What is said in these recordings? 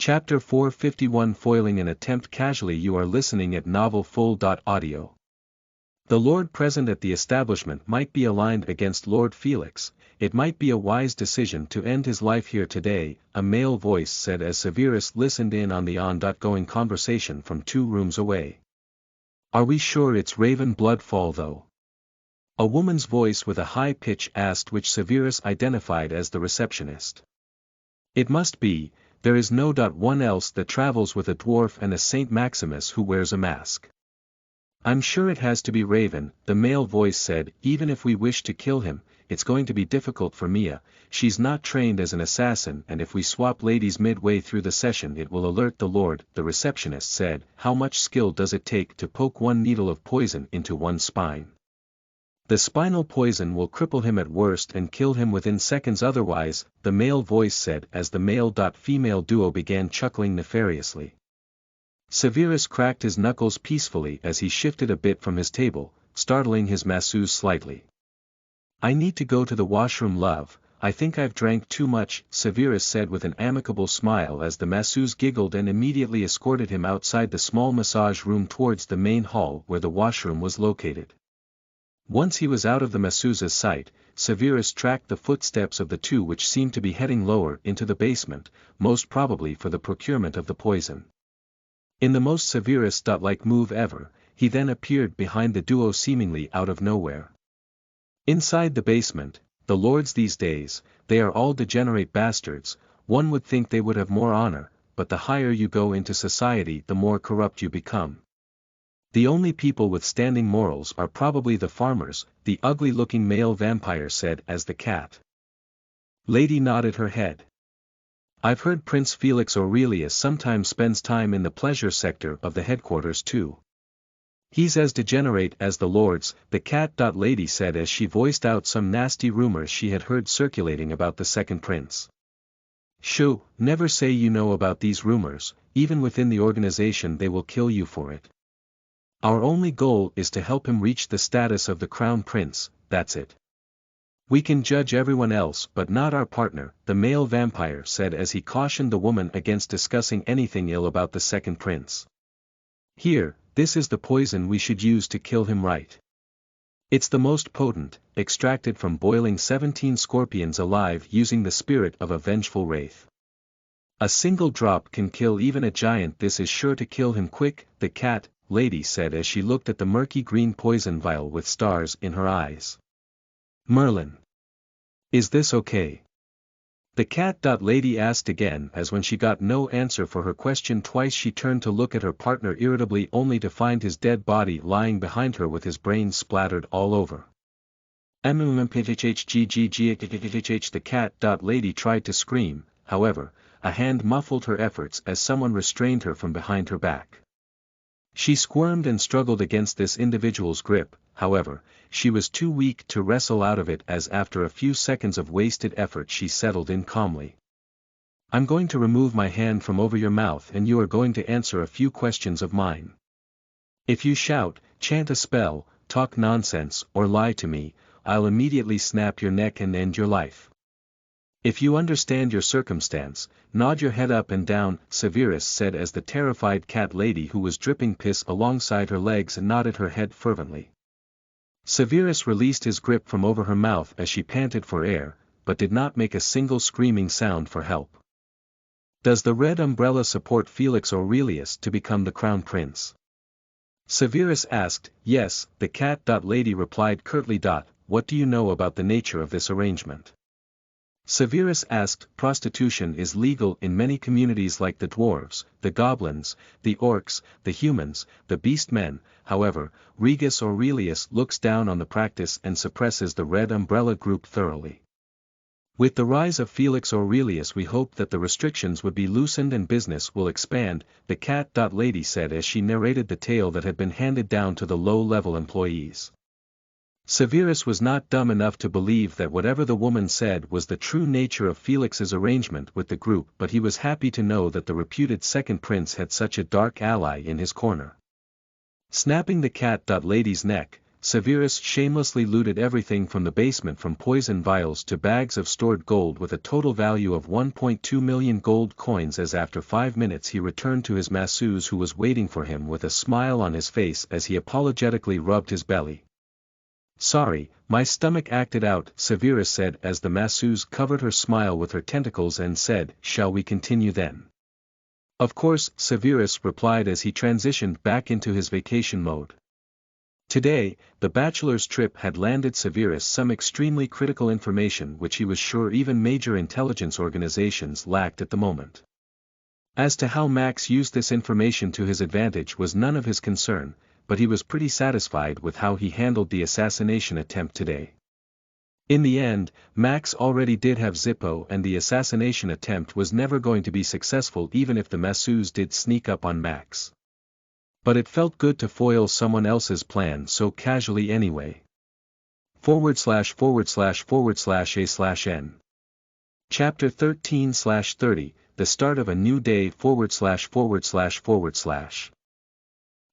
Chapter 451 Foiling an Attempt. Casually you are listening at Novel Full. Audio. The Lord present at the establishment might be aligned against Lord Felix. It might be a wise decision to end his life here today, a male voice said as Severus listened in on the ongoing conversation from 2 rooms away. Are we sure it's Raven Bloodfall though? A woman's voice with a high pitch asked, which Severus identified as the receptionist. It must be. There is no one else that travels with a dwarf and a Saint Maximus who wears a mask. I'm sure it has to be Raven, the male voice said. Even if we wish to kill him, it's going to be difficult for Mia. She's not trained as an assassin, and if we swap ladies midway through the session it will alert the Lord, the receptionist said. How much skill does it take to poke one needle of poison into one's spine? The spinal poison will cripple him at worst and kill him within seconds otherwise, the male voice said as the male-female duo began chuckling nefariously. Severus cracked his knuckles peacefully as he shifted a bit from his table, startling his masseuse slightly. I need to go to the washroom, love. I think I've drank too much, Severus said with an amicable smile as the masseuse giggled and immediately escorted him outside the small massage room towards the main hall where the washroom was located. Once he was out of the masseuse's sight, Severus tracked the footsteps of the 2 which seemed to be heading lower into the basement, most probably for the procurement of the poison. In the most Severus-like move ever, he then appeared behind the duo seemingly out of nowhere. Inside the basement, the lords these days, they are all degenerate bastards. One would think they would have more honor, but the higher you go into society the more corrupt you become. The only people with standing morals are probably the farmers, the ugly-looking male vampire said as the cat lady nodded her head. I've heard Prince Felix Aurelius sometimes spends time in the pleasure sector of the headquarters too. He's as degenerate as the lords, the cat lady said as she voiced out some nasty rumors she had heard circulating about the second prince. Shoo, never say you know about these rumors. Even within the organization they will kill you for it. Our only goal is to help him reach the status of the crown prince, that's it. We can judge everyone else but not our partner, the male vampire said as he cautioned the woman against discussing anything ill about the second prince. Here, this is the poison we should use to kill him, right? It's the most potent, extracted from boiling 17 scorpions alive using the spirit of a vengeful wraith. A single drop can kill even a giant. This is sure to kill him quick, the cat lady said as she looked at the murky green poison vial with stars in her eyes. Merlin. Is this okay? The cat lady asked again as when she got no answer for her question twice she turned to look at her partner irritably only to find his dead body lying behind her with his brains splattered all over. MMORPG. The cat lady tried to scream, however, a hand muffled her efforts as someone restrained her from behind her back. She squirmed and struggled against this individual's grip, however, she was too weak to wrestle out of it as after a few seconds of wasted effort she settled in calmly. I'm going to remove my hand from over your mouth and you are going to answer a few questions of mine. If you shout, chant a spell, talk nonsense, or lie to me, I'll immediately snap your neck and end your life. If you understand your circumstance, nod your head up and down, Severus said as the terrified cat lady who was dripping piss alongside her legs nodded her head fervently. Severus released his grip from over her mouth as she panted for air, but did not make a single screaming sound for help. Does the Red Umbrella support Felix Aurelius to become the crown prince? Severus asked. Yes, the cat lady replied curtly. What do you know about the nature of this arrangement? Severus asked. Prostitution is legal in many communities like the dwarves, the goblins, the orcs, the humans, the beast-men. However, Regus Aurelius looks down on the practice and suppresses the Red Umbrella group thoroughly. With the rise of Felix Aurelius we hope that the restrictions would be loosened and business will expand, the cat lady said as she narrated the tale that had been handed down to the low-level employees. Severus was not dumb enough to believe that whatever the woman said was the true nature of Felix's arrangement with the group, but he was happy to know that the reputed second prince had such a dark ally in his corner. Snapping the cat lady's neck, Severus shamelessly looted everything from the basement, from poison vials to bags of stored gold, with a total value of 1.2 million gold coins, as after 5 minutes he returned to his masseuse, who was waiting for him with a smile on his face as he apologetically rubbed his belly. "Sorry, my stomach acted out," Severus said as the masseuse covered her smile with her tentacles and said, "Shall we continue then?" "Of course," Severus replied as he transitioned back into his vacation mode. Today, the bachelor's trip had landed Severus some extremely critical information which he was sure even major intelligence organizations lacked at the moment. As to how Max used this information to his advantage was none of his concern, but he was pretty satisfied with how he handled the assassination attempt today. In the end, Max already did have Zippo, and the assassination attempt was never going to be successful even if the masseuse did sneak up on Max. But it felt good to foil someone else's plan so casually anyway. /////A/N. Chapter 13/30, The Start of a New Day /////.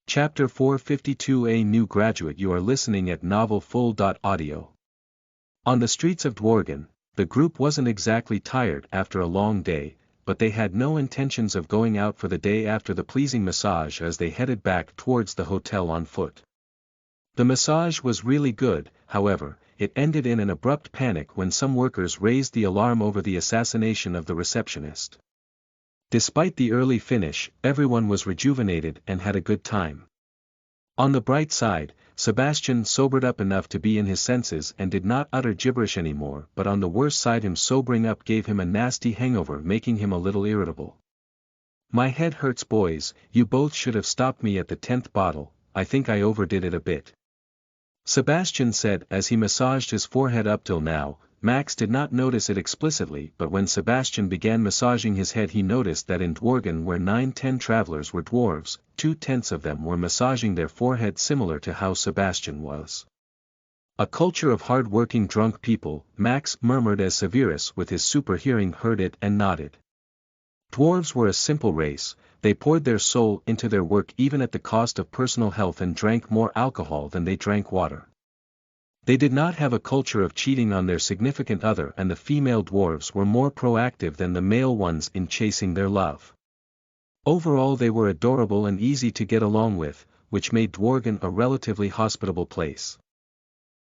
Chapter 452, A New Graduate. You are listening at novelfull.audio. On the streets of Dworgen, the group wasn't exactly tired after a long day, but they had no intentions of going out for the day after the pleasing massage as they headed back towards the hotel on foot. The massage was really good, however, it ended in an abrupt panic when some workers raised the alarm over the assassination of the receptionist. Despite the early finish, everyone was rejuvenated and had a good time. On the bright side, Sebastian sobered up enough to be in his senses and did not utter gibberish anymore, but on the worse side, him sobering up gave him a nasty hangover, making him a little irritable. "My head hurts, boys, you both should have stopped me at the 10th bottle, I think I overdid it a bit," Sebastian said as he massaged his forehead. Up till now, Max did not notice it explicitly, but when Sebastian began massaging his head he noticed that in Dworgen, where 9/10 travelers were dwarves, 2/10 of them were massaging their forehead, similar to how Sebastian was. "A culture of hard-working drunk people," Max murmured as Severus with his super hearing heard it and nodded. Dwarves were a simple race, they poured their soul into their work even at the cost of personal health, and drank more alcohol than they drank water. They did not have a culture of cheating on their significant other, and the female dwarves were more proactive than the male ones in chasing their love. Overall they were adorable and easy to get along with, which made Dworgen a relatively hospitable place.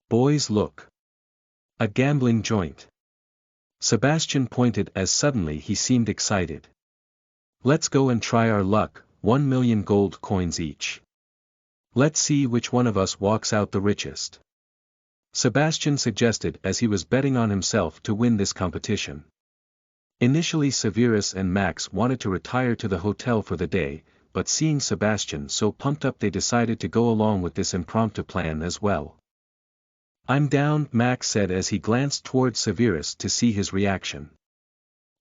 "Boys, look. A gambling joint." Sebastian pointed as suddenly he seemed excited. "Let's go and try our luck, 1 million gold coins each. Let's see which one of us walks out the richest," Sebastian suggested as he was betting on himself to win this competition. Initially Severus and Max wanted to retire to the hotel for the day, but seeing Sebastian so pumped up they decided to go along with this impromptu plan as well. "I'm down," Max said as he glanced towards Severus to see his reaction.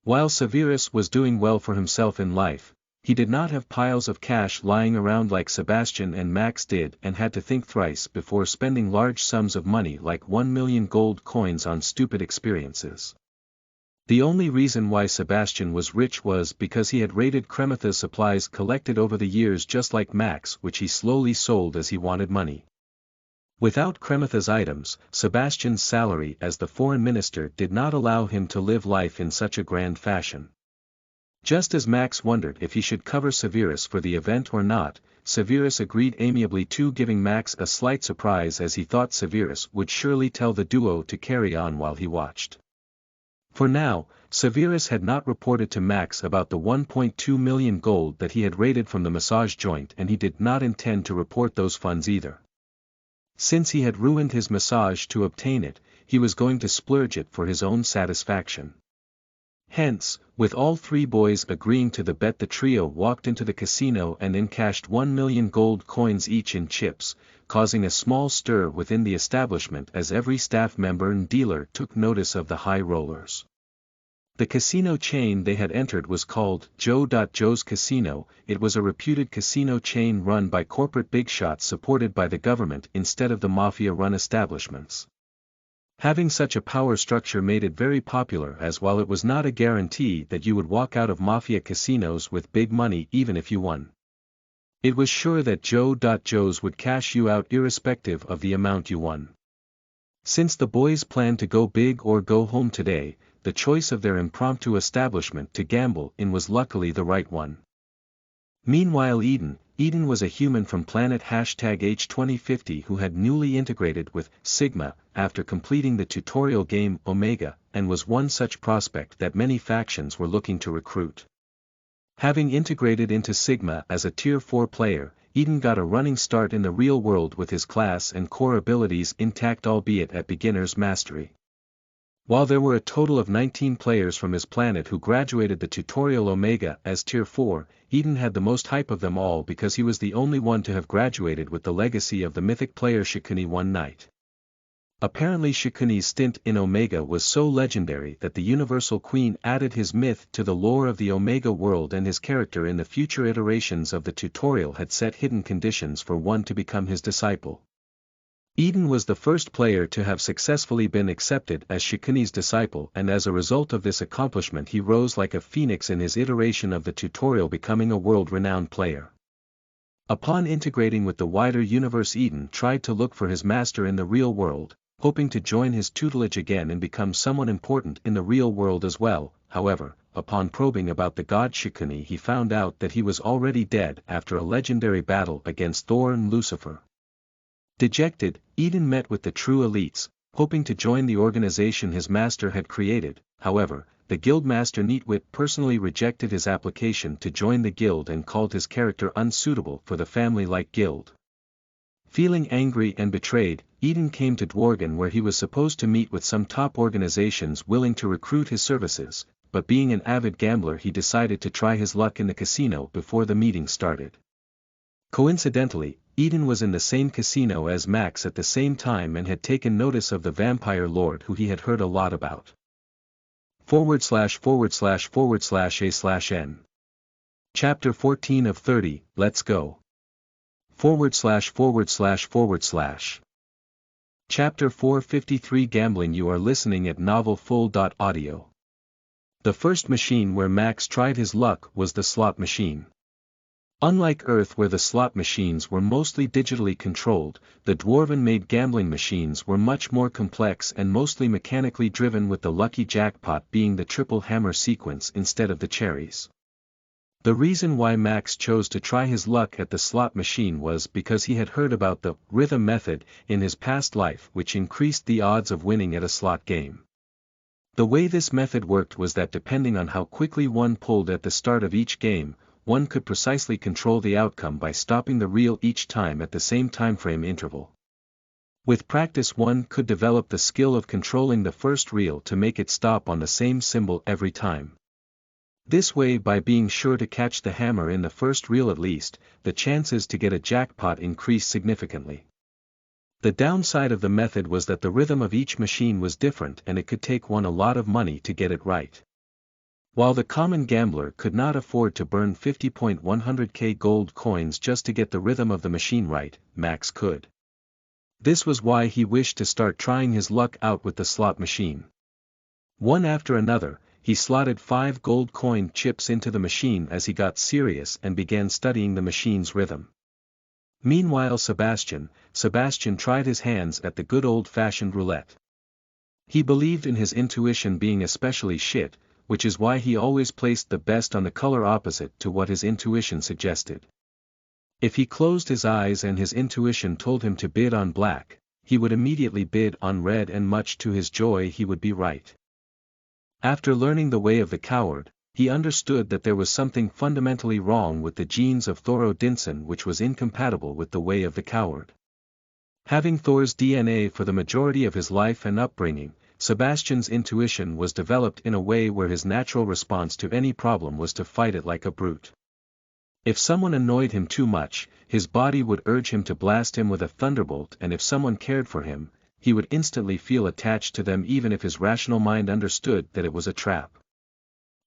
While Severus was doing well for himself in life, he did not have piles of cash lying around like Sebastian and Max did, and had to think thrice before spending large sums of money like 1 million gold coins on stupid experiences. The only reason why Sebastian was rich was because he had raided Kremitha's supplies collected over the years, just like Max, which he slowly sold as he wanted money. Without Kremitha's items, Sebastian's salary as the foreign minister did not allow him to live life in such a grand fashion. Just as Max wondered if he should cover Severus for the event or not, Severus agreed amiably to, giving Max a slight surprise as he thought Severus would surely tell the duo to carry on while he watched. For now, Severus had not reported to Max about the 1.2 million gold that he had raided from the massage joint, and he did not intend to report those funds either. Since he had ruined his massage to obtain it, he was going to splurge it for his own satisfaction. Hence, with all three boys agreeing to the bet, the trio walked into the casino and encashed 1 million gold coins each in chips, causing a small stir within the establishment as every staff member and dealer took notice of the high rollers. The casino chain they had entered was called Joe's Casino. It was a reputed casino chain run by corporate big shots supported by the government instead of the mafia-run establishments. Having such a power structure made it very popular, as while it was not a guarantee that you would walk out of mafia casinos with big money even if you won. It was sure that Joe's would cash you out irrespective of the amount you won. Since the boys planned to go big or go home today, the choice of their impromptu establishment to gamble in was luckily the right one. Meanwhile Eden was a human from planet #H2050 who had newly integrated with Sigma after completing the tutorial game Omega, and was one such prospect that many factions were looking to recruit. Having integrated into Sigma as a Tier 4 player, Eden got a running start in the real world with his class and core abilities intact, albeit at beginner's mastery. While there were a total of 19 players from his planet who graduated the tutorial Omega as Tier 4, Eden had the most hype of them all because he was the only one to have graduated with the legacy of the mythic player Shikuni one night. Apparently Shikuni's stint in Omega was so legendary that the Universal Queen added his myth to the lore of the Omega world, and his character in the future iterations of the tutorial had set hidden conditions for one to become his disciple. Eden was the first player to have successfully been accepted as Shikuni's disciple, and as a result of this accomplishment he rose like a phoenix in his iteration of the tutorial, becoming a world-renowned player. Upon integrating with the wider universe, Eden tried to look for his master in the real world, hoping to join his tutelage again and become someone important in the real world as well. However, upon probing about the god Shikuni, he found out that he was already dead after a legendary battle against Thor and Lucifer. Dejected, Eden met with the true elites, hoping to join the organization his master had created. However, the guildmaster Neatwit personally rejected his application to join the guild and called his character unsuitable for the family-like guild. Feeling angry and betrayed, Eden came to Dworgen, where he was supposed to meet with some top organizations willing to recruit his services, but being an avid gambler he decided to try his luck in the casino before the meeting started. Coincidentally, Eden was in the same casino as Max at the same time and had taken notice of the vampire lord who he had heard a lot about. /////A/N. Chapter 14 of 30, Let's Go. ////. Chapter 453 Gambling. You are listening at novelfull.audio. The first machine where Max tried his luck was the slot machine. Unlike Earth, where the slot machines were mostly digitally controlled, the Dwarven-made gambling machines were much more complex and mostly mechanically driven, with the lucky jackpot being the triple hammer sequence instead of the cherries. The reason why Max chose to try his luck at the slot machine was because he had heard about the rhythm method in his past life, which increased the odds of winning at a slot game. The way this method worked was that depending on how quickly one pulled at the start of each game, one could precisely control the outcome by stopping the reel each time at the same timeframe interval. With practice one could develop the skill of controlling the first reel to make it stop on the same symbol every time. This way, by being sure to catch the hammer in the first reel at least, the chances to get a jackpot increased significantly. The downside of the method was that the rhythm of each machine was different and it could take one a lot of money to get it right. While the common gambler could not afford to burn 50.100k gold coins just to get the rhythm of the machine right, Max could. This was why he wished to start trying his luck out with the slot machine. One after another, he slotted 5 gold coin chips into the machine as he got serious and began studying the machine's rhythm. Meanwhile Sebastian tried his hands at the good old-fashioned roulette. He believed in his intuition being especially shit, which is why he always placed the best on the color opposite to what his intuition suggested. If he closed his eyes and his intuition told him to bid on black, he would immediately bid on red, and much to his joy he would be right. After learning the way of the coward, he understood that there was something fundamentally wrong with the genes of Thor Odinson, which was incompatible with the way of the coward. Having Thor's DNA for the majority of his life and upbringing, Sebastian's intuition was developed in a way where his natural response to any problem was to fight it like a brute. If someone annoyed him too much, his body would urge him to blast him with a thunderbolt, and if someone cared for him, he would instantly feel attached to them even if his rational mind understood that it was a trap.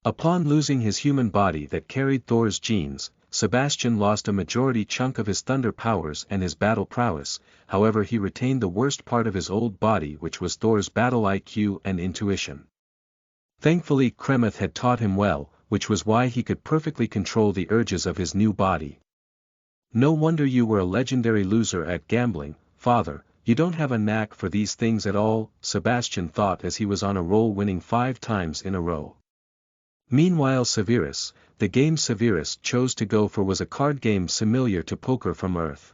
Upon losing his human body that carried Thor's genes, Sebastian lost a majority chunk of his thunder powers and his battle prowess. However, he retained the worst part of his old body, which was Thor's battle IQ and intuition. Thankfully Kremeth had taught him well, which was why he could perfectly control the urges of his new body. No wonder you were a legendary loser at gambling, father, you don't have a knack for these things at all, Sebastian thought as he was on a roll winning 5 times in a row. Meanwhile Severus, the game Severus chose to go for was a card game similar to poker from Earth.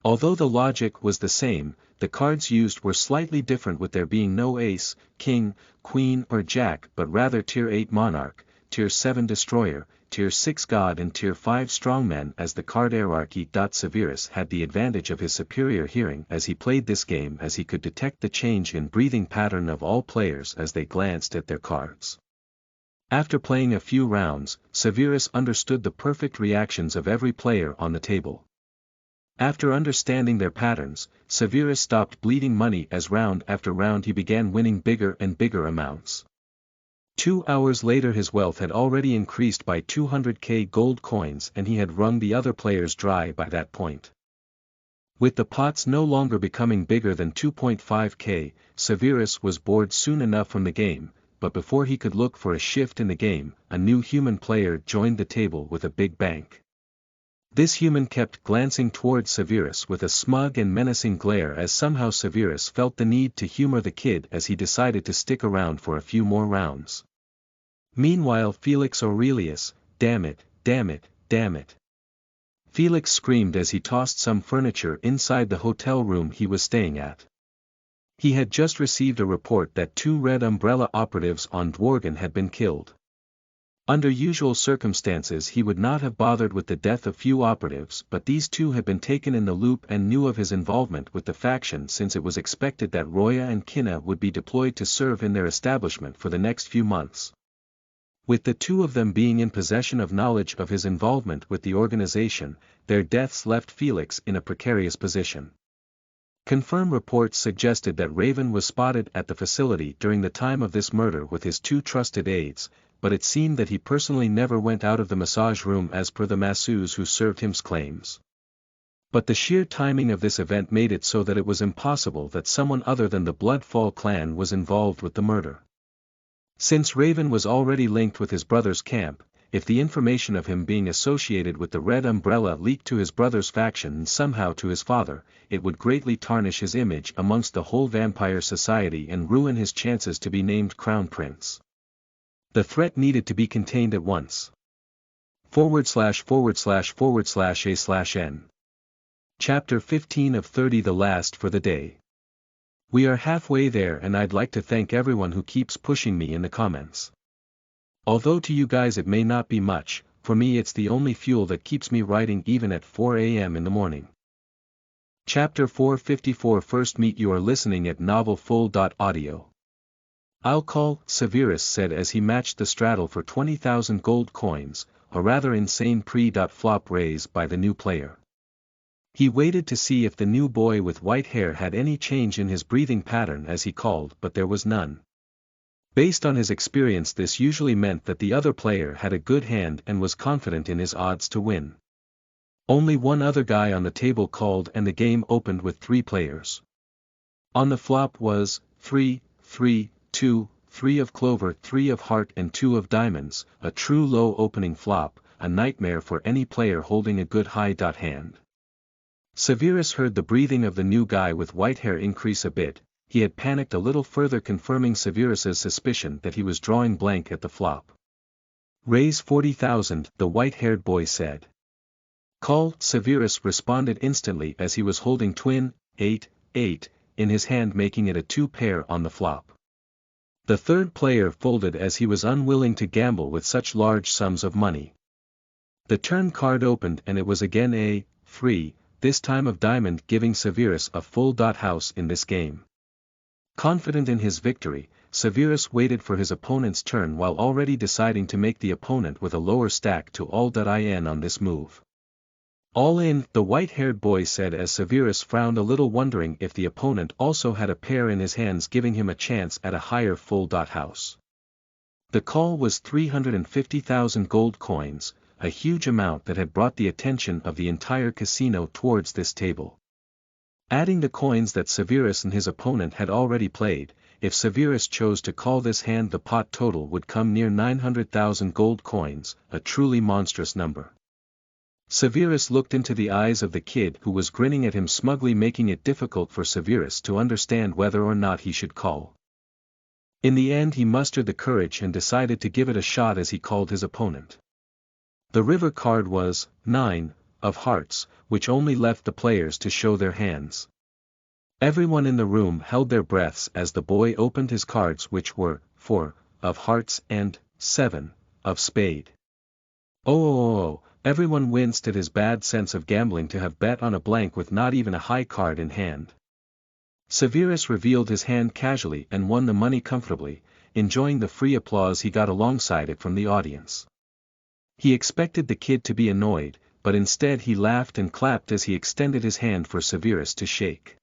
Although the logic was the same, the cards used were slightly different with there being no ace, king, queen or jack but rather tier 8 monarch, tier 7 destroyer, tier 6 god and tier 5 strongman as the card hierarchy. Severus had the advantage of his superior hearing as he played this game as he could detect the change in breathing pattern of all players as they glanced at their cards. After playing a few rounds, Severus understood the perfect reactions of every player on the table. After understanding their patterns, Severus stopped bleeding money as round after round he began winning bigger and bigger amounts. 2 hours later his wealth had already increased by 200k gold coins and he had wrung the other players dry by that point. With the pots no longer becoming bigger than 2.5k, Severus was bored soon enough from the game, but before he could look for a shift in the game, a new human player joined the table with a big bank. This human kept glancing towards Severus with a smug and menacing glare as somehow Severus felt the need to humor the kid as he decided to stick around for a few more rounds. Meanwhile Felix Aurelius, damn it, damn it, damn it. Felix screamed as he tossed some furniture inside the hotel room he was staying at. He had just received a report that 2 Red Umbrella operatives on Dworgen had been killed. Under usual circumstances he would not have bothered with the death of few operatives but these 2 had been taken in the loop and knew of his involvement with the faction since it was expected that Roya and Kinna would be deployed to serve in their establishment for the next few months. With the 2 of them being in possession of knowledge of his involvement with the organization, their deaths left Felix in a precarious position. Confirmed reports suggested that Raven was spotted at the facility during the time of this murder with his 2 trusted aides, but it seemed that he personally never went out of the massage room as per the masseuse who served him's claims. But the sheer timing of this event made it so that it was impossible that someone other than the Bloodfall clan was involved with the murder. Since Raven was already linked with his brother's camp, if the information of him being associated with the Red Umbrella leaked to his brother's faction and somehow to his father, it would greatly tarnish his image amongst the whole vampire society and ruin his chances to be named Crown Prince. The threat needed to be contained at once. /////A/N. Chapter 15 of 30 The last for the day. We are halfway there and I'd like to thank everyone who keeps pushing me in the comments. Although to you guys it may not be much, for me it's the only fuel that keeps me writing even at 4 a.m. in the morning. Chapter 454 First meet you are listening at novelfull.audio. I'll call, Severus said as he matched the straddle for 20,000 gold coins, a rather insane pre-flop raise by the new player. He waited to see if the new boy with white hair had any change in his breathing pattern as he called but there was none. Based on his experience this usually meant that the other player had a good hand and was confident in his odds to win. Only one other guy on the table called and the game opened with 3 players. On the flop was 3, 3, 2, 3 of clover, 3 of heart and 2 of diamonds, a true low opening flop, a nightmare for any player holding a good high hand. Severus heard the breathing of the new guy with white hair increase a bit, he had panicked a little further confirming Severus's suspicion that he was drawing blank at the flop. Raise 40,000, the white-haired boy said. Call, Severus responded instantly as he was holding twin, 8, 8, in his hand making it a 2 pair on the flop. The third player folded as he was unwilling to gamble with such large sums of money. The turn card opened and it was again a 3, this time of diamond giving Severus a full house in this game. Confident in his victory, Severus waited for his opponent's turn while already deciding to make the opponent with a lower stack to all-in on this move. All in, the white-haired boy said as Severus frowned a little wondering if the opponent also had a pair in his hands giving him a chance at a higher full house. The call was 350,000 gold coins, a huge amount that had brought the attention of the entire casino towards this table. Adding the coins that Severus and his opponent had already played, if Severus chose to call this hand the pot total would come near 900,000 gold coins, a truly monstrous number. Severus looked into the eyes of the kid who was grinning at him smugly, making it difficult for Severus to understand whether or not he should call. In the end he mustered the courage and decided to give it a shot as he called his opponent. The river card was 9 of hearts, which only left the players to show their hands. Everyone in the room held their breaths as the boy opened his cards, which were 4 of hearts and 7 of spade. Oh, everyone winced at his bad sense of gambling to have bet on a blank with not even a high card in hand. Severus revealed his hand casually and won the money comfortably, enjoying the free applause he got alongside it from the audience. He expected the kid to be annoyed, but instead he laughed and clapped as he extended his hand for Severus to shake.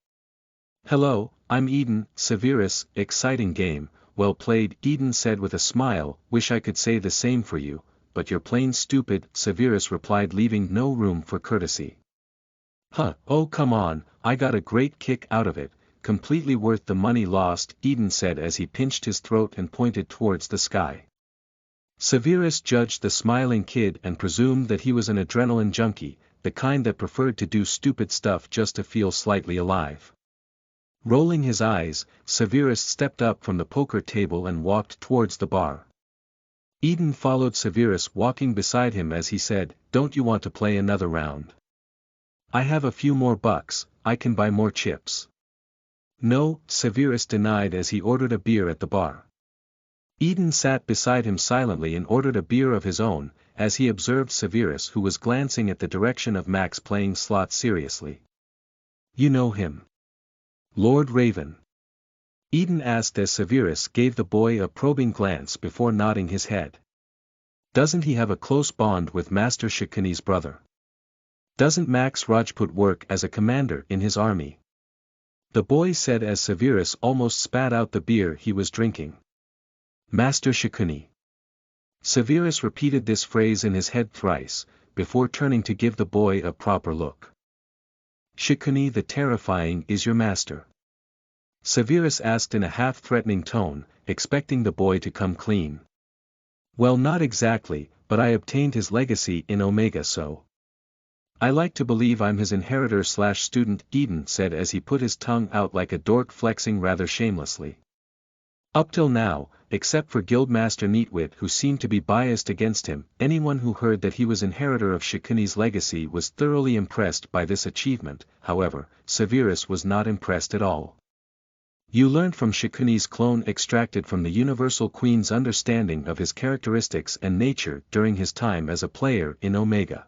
"Hello, I'm Eden." "Severus, exciting game, well played," Eden said with a smile. "Wish I could say the same for you, but you're plain stupid," Severus replied, leaving no room for courtesy. "Huh, oh come on, I got a great kick out of it, completely worth the money lost," Eden said as he pinched his throat and pointed towards the sky. Severus judged the smiling kid and presumed that he was an adrenaline junkie, the kind that preferred to do stupid stuff just to feel slightly alive. Rolling his eyes, Severus stepped up from the poker table and walked towards the bar. Eden followed Severus, walking beside him as he said, "Don't you want to play another round? I have a few more bucks, I can buy more chips." "No," Severus denied as he ordered a beer at the bar. Eden sat beside him silently and ordered a beer of his own, as he observed Severus, who was glancing at the direction of Max playing slots seriously. "You know him? Lord Raven?" Eden asked as Severus gave the boy a probing glance before nodding his head. "Doesn't he have a close bond with Master Shikuni's brother? Doesn't Max Rajput work as a commander in his army?" the boy said as Severus almost spat out the beer he was drinking. "Master Shikuni." Severus repeated this phrase in his head thrice, before turning to give the boy a proper look. "Shikuni the Terrifying is your master?" Severus asked in a half-threatening tone, expecting the boy to come clean. "Well, not exactly, but I obtained his legacy in Omega, so I like to believe I'm his inheritor/student," Eden said as he put his tongue out like a dork, flexing rather shamelessly. Up till now, except for Guildmaster Neatwit, who seemed to be biased against him, anyone who heard that he was inheritor of Shikuni's legacy was thoroughly impressed by this achievement. However, Severus was not impressed at all. "You learned from Shikuni's clone extracted from the Universal Queen's understanding of his characteristics and nature during his time as a player in Omega.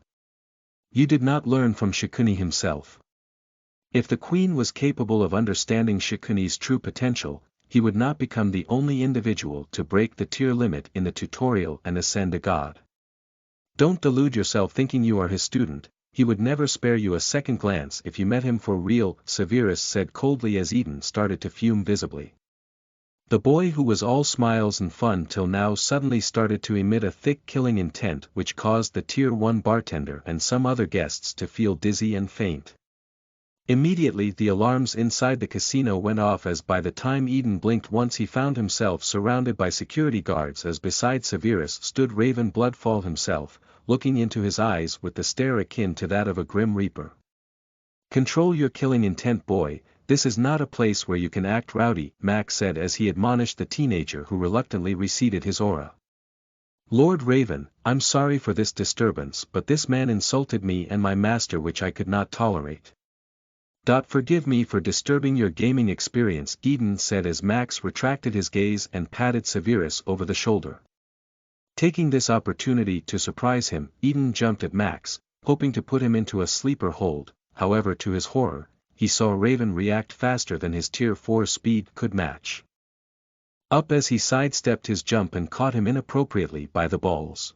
You did not learn from Shikuni himself. If the Queen was capable of understanding Shikuni's true potential, he would not become the only individual to break the tier limit in the tutorial and ascend a god. Don't delude yourself thinking you are his student, he would never spare you a second glance if you met him for real," Severus said coldly as Eden started to fume visibly. The boy, who was all smiles and fun till now, suddenly started to emit a thick killing intent which caused the Tier 1 bartender and some other guests to feel dizzy and faint. Immediately the alarms inside the casino went off as by the time Eden blinked once he found himself surrounded by security guards as beside Severus stood Raven Bloodfall himself, looking into his eyes with the stare akin to that of a grim reaper. "Control your killing intent, boy, this is not a place where you can act rowdy," Max said as he admonished the teenager who reluctantly receded his aura. "Lord Raven, I'm sorry for this disturbance, but this man insulted me and my master, which I could not tolerate. Forgive me for disturbing your gaming experience," Eden said as Max retracted his gaze and patted Severus over the shoulder. Taking this opportunity to surprise him, Eden jumped at Max, hoping to put him into a sleeper hold. However, to his horror, he saw Raven react faster than his Tier 4 speed could match. Up as he sidestepped his jump and caught him inappropriately by the balls.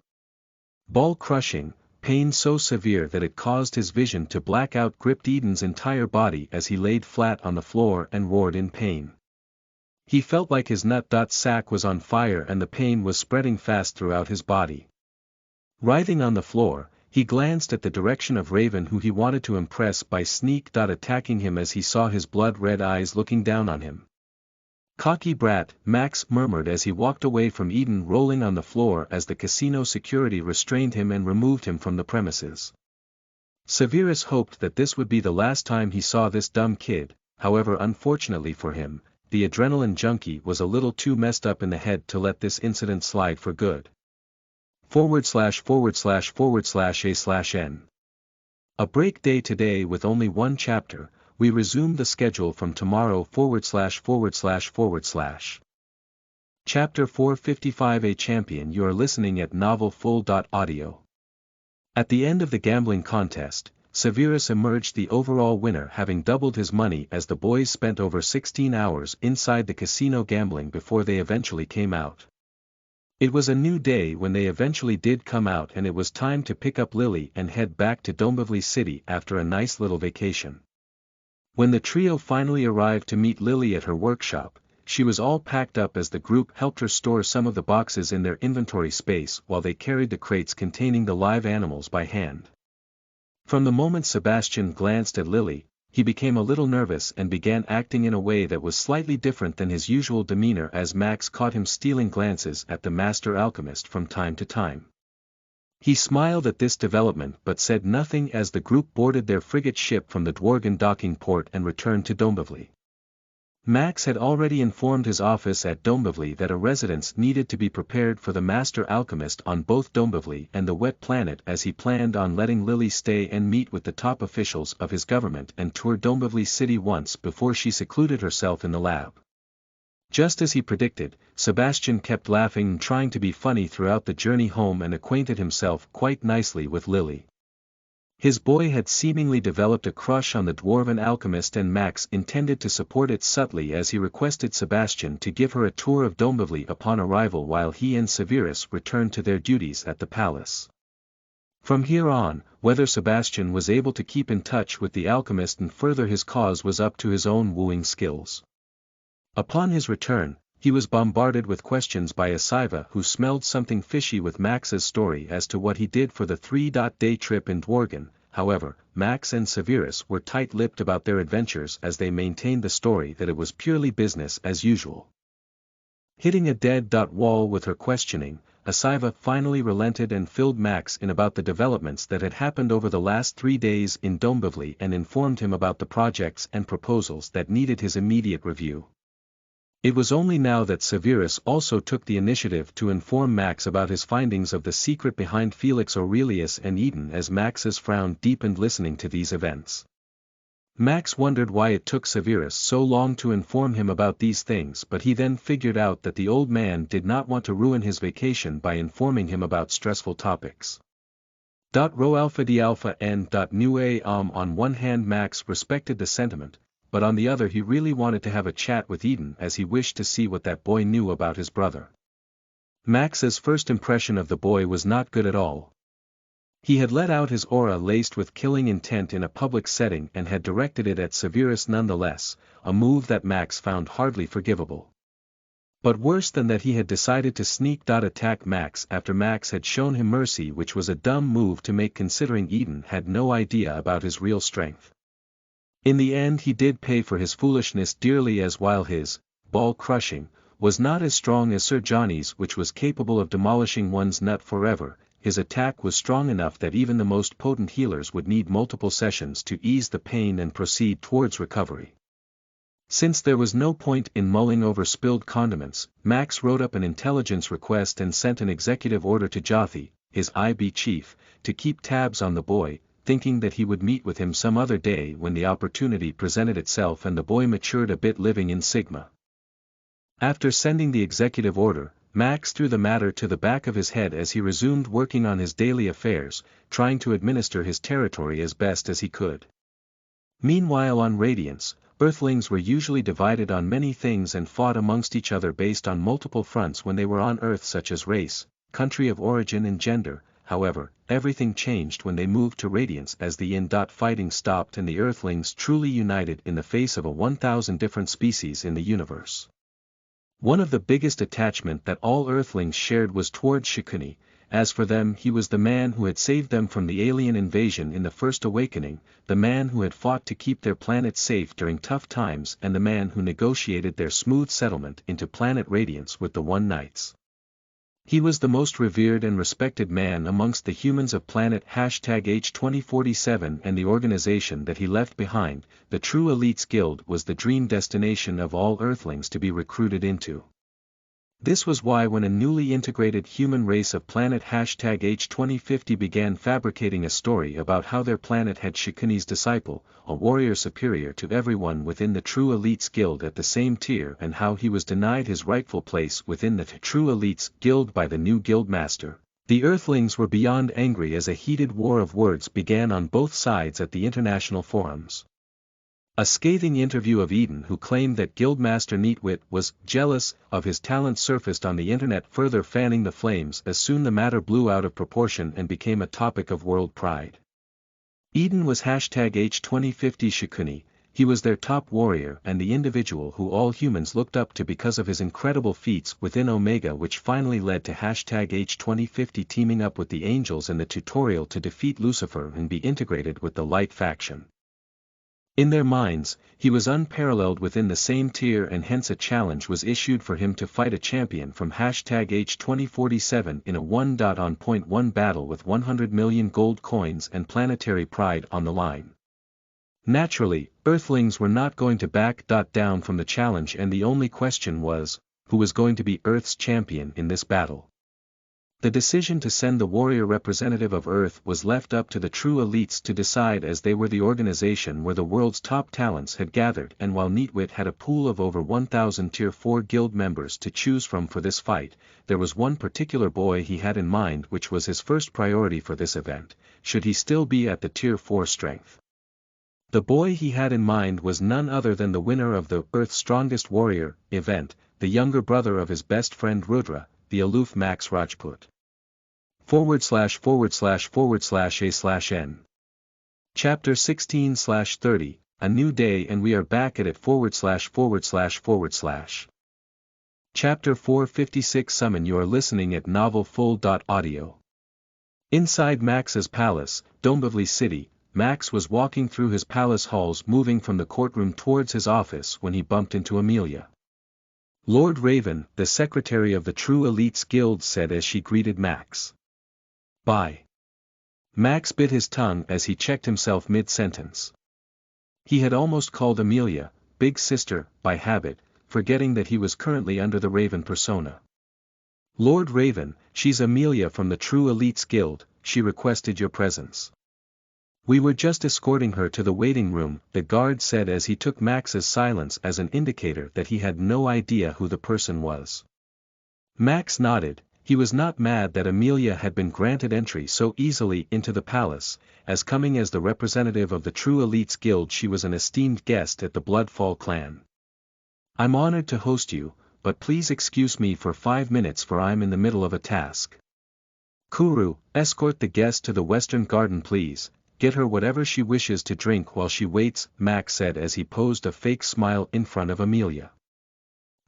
Ball crushing, pain so severe that it caused his vision to black out gripped Eden's entire body as he laid flat on the floor and roared in pain. He felt like his nut sack was on fire and the pain was spreading fast throughout his body. Writhing on the floor, he glanced at the direction of Raven, who he wanted to impress by attacking him as he saw his blood-red eyes looking down on him. "Cocky brat," Max murmured as he walked away from Eden, rolling on the floor as the casino security restrained him and removed him from the premises. Severus hoped that this would be the last time he saw this dumb kid, however unfortunately for him, the adrenaline junkie was a little too messed up in the head to let this incident slide for good. //////A/N. A break day today with only one chapter, we resume the schedule from tomorrow /////. Chapter 455 A Champion. You are listening at novelfull.audio. At the end of the gambling contest, Severus emerged the overall winner, having doubled his money as the boys spent over 16 hours inside the casino gambling before they eventually came out. It was a new day when they eventually did come out, and it was time to pick up Lily and head back to Dombivli City after a nice little vacation. When the trio finally arrived to meet Lily at her workshop, she was all packed up as the group helped her store some of the boxes in their inventory space while they carried the crates containing the live animals by hand. From the moment Sebastian glanced at Lily, he became a little nervous and began acting in a way that was slightly different than his usual demeanor as Max caught him stealing glances at the master alchemist from time to time. He smiled at this development but said nothing as the group boarded their frigate ship from the Dworgen docking port and returned to Dombivli. Max had already informed his office at Dombivli that a residence needed to be prepared for the master alchemist on both Dombivli and the Wet Planet, as he planned on letting Lily stay and meet with the top officials of his government and tour Dombivli City once before she secluded herself in the lab. Just as he predicted, Sebastian kept laughing and trying to be funny throughout the journey home and acquainted himself quite nicely with Lily. His boy had seemingly developed a crush on the dwarven alchemist, and Max intended to support it subtly as he requested Sebastian to give her a tour of Dombivli upon arrival while he and Severus returned to their duties at the palace. From here on, whether Sebastian was able to keep in touch with the alchemist and further his cause was up to his own wooing skills. Upon his return, he was bombarded with questions by Asiva, who smelled something fishy with Max's story as to what he did for the 3-day trip in Dworgen. However, Max and Severus were tight-lipped about their adventures as they maintained the story that it was purely business as usual. Hitting a dead wall with her questioning, Asiva finally relented and filled Max in about the developments that had happened over the last 3 days in Dombivli and informed him about the projects and proposals that needed his immediate review. It was only now that Severus also took the initiative to inform Max about his findings of the secret behind Felix Aurelius and Eden, as Max's frown deepened listening to these events. Max wondered why it took Severus so long to inform him about these things, but he then figured out that the old man did not want to ruin his vacation by informing him about stressful topics. Rho alpha d alpha n. Nu a On one hand, Max respected the sentiment, but on the other he really wanted to have a chat with Eden as he wished to see what that boy knew about his brother. Max's first impression of the boy was not good at all. He had let out his aura laced with killing intent in a public setting and had directed it at Severus nonetheless, a move that Max found hardly forgivable. But worse than that, he had decided to sneak attack Max after Max had shown him mercy, which was a dumb move to make considering Eden had no idea about his real strength. In the end he did pay for his foolishness dearly, as while his ball crushing was not as strong as Sir Johnny's, which was capable of demolishing one's nut forever, his attack was strong enough that even the most potent healers would need multiple sessions to ease the pain and proceed towards recovery. Since there was no point in mulling over spilled condiments, Max wrote up an intelligence request and sent an executive order to Jothi, his IB chief, to keep tabs on the boy, thinking that he would meet with him some other day when the opportunity presented itself and the boy matured a bit living in Sigma. After sending the executive order, Max threw the matter to the back of his head as he resumed working on his daily affairs, trying to administer his territory as best as he could. Meanwhile on Radiance, Earthlings were usually divided on many things and fought amongst each other based on multiple fronts when they were on Earth, such as race, country of origin and gender. However, everything changed when they moved to Radiance as the fighting stopped and the Earthlings truly united in the face of 1,000 different species in the universe. One of the biggest attachment that all Earthlings shared was towards Shikuni. As for them, he was the man who had saved them from the alien invasion in the First Awakening, the man who had fought to keep their planet safe during tough times, and the man who negotiated their smooth settlement into planet Radiance with the One Knights. He was the most revered and respected man amongst the humans of planet #H2047, and the organization that he left behind, the True Elites Guild, was the dream destination of all Earthlings to be recruited into. This was why when a newly integrated human race of planet #H2050 began fabricating a story about how their planet had Shikune's disciple, a warrior superior to everyone within the True Elites Guild at the same tier, and how he was denied his rightful place within the True Elites Guild by the new guild master, the Earthlings were beyond angry as a heated war of words began on both sides at the international forums. A scathing interview of Eden, who claimed that Guildmaster Neatwit was jealous of his talent, surfaced on the internet, further fanning the flames as soon the matter blew out of proportion and became a topic of world pride. Eden was #H2050 Shikune. He was their top warrior and the individual who all humans looked up to because of his incredible feats within Omega, which finally led to #H2050 teaming up with the Angels in the tutorial to defeat Lucifer and be integrated with the Light faction. In their minds, he was unparalleled within the same tier, and hence a challenge was issued for him to fight a champion from #H2047 in a 1.1.1 battle with 100 million gold coins and planetary pride on the line. Naturally, Earthlings were not going to back down from the challenge, and the only question was, who was going to be Earth's champion in this battle? The decision to send the warrior representative of Earth was left up to the True Elites to decide, as they were the organization where the world's top talents had gathered, and while Neatwit had a pool of over 1,000 Tier 4 guild members to choose from for this fight, there was one particular boy he had in mind which was his first priority for this event, should he still be at the Tier 4 strength. The boy he had in mind was none other than the winner of the Earth's Strongest Warrior event, the younger brother of his best friend Rudra, the aloof Max Rajput. //A/N. Chapter 16/30, A New Day, and we are back at it // Chapter 456 Summon. You are listening at novelfull.audio. Inside Max's palace, Dombivli City, Max was walking through his palace halls, moving from the courtroom towards his office, when he bumped into Amelia. Lord Raven, the secretary of the True Elites Guild, said as she greeted Max. Bye. Max bit his tongue as he checked himself mid-sentence. He had almost called Amelia, Big Sister, by habit, forgetting that he was currently under the Raven persona. Lord Raven, she's Amelia from the True Elites Guild, she requested your presence. We were just escorting her to the waiting room, the guard said as he took Max's silence as an indicator that he had no idea who the person was. Max nodded. He was not mad that Amelia had been granted entry so easily into the palace, as coming as the representative of the True Elites Guild she was an esteemed guest at the Bloodfall clan. I'm honored to host you, but please excuse me for 5 minutes for I'm in the middle of a task. Kuru, escort the guest to the Western Garden please. Get her whatever she wishes to drink while she waits, Max said as he posed a fake smile in front of Amelia.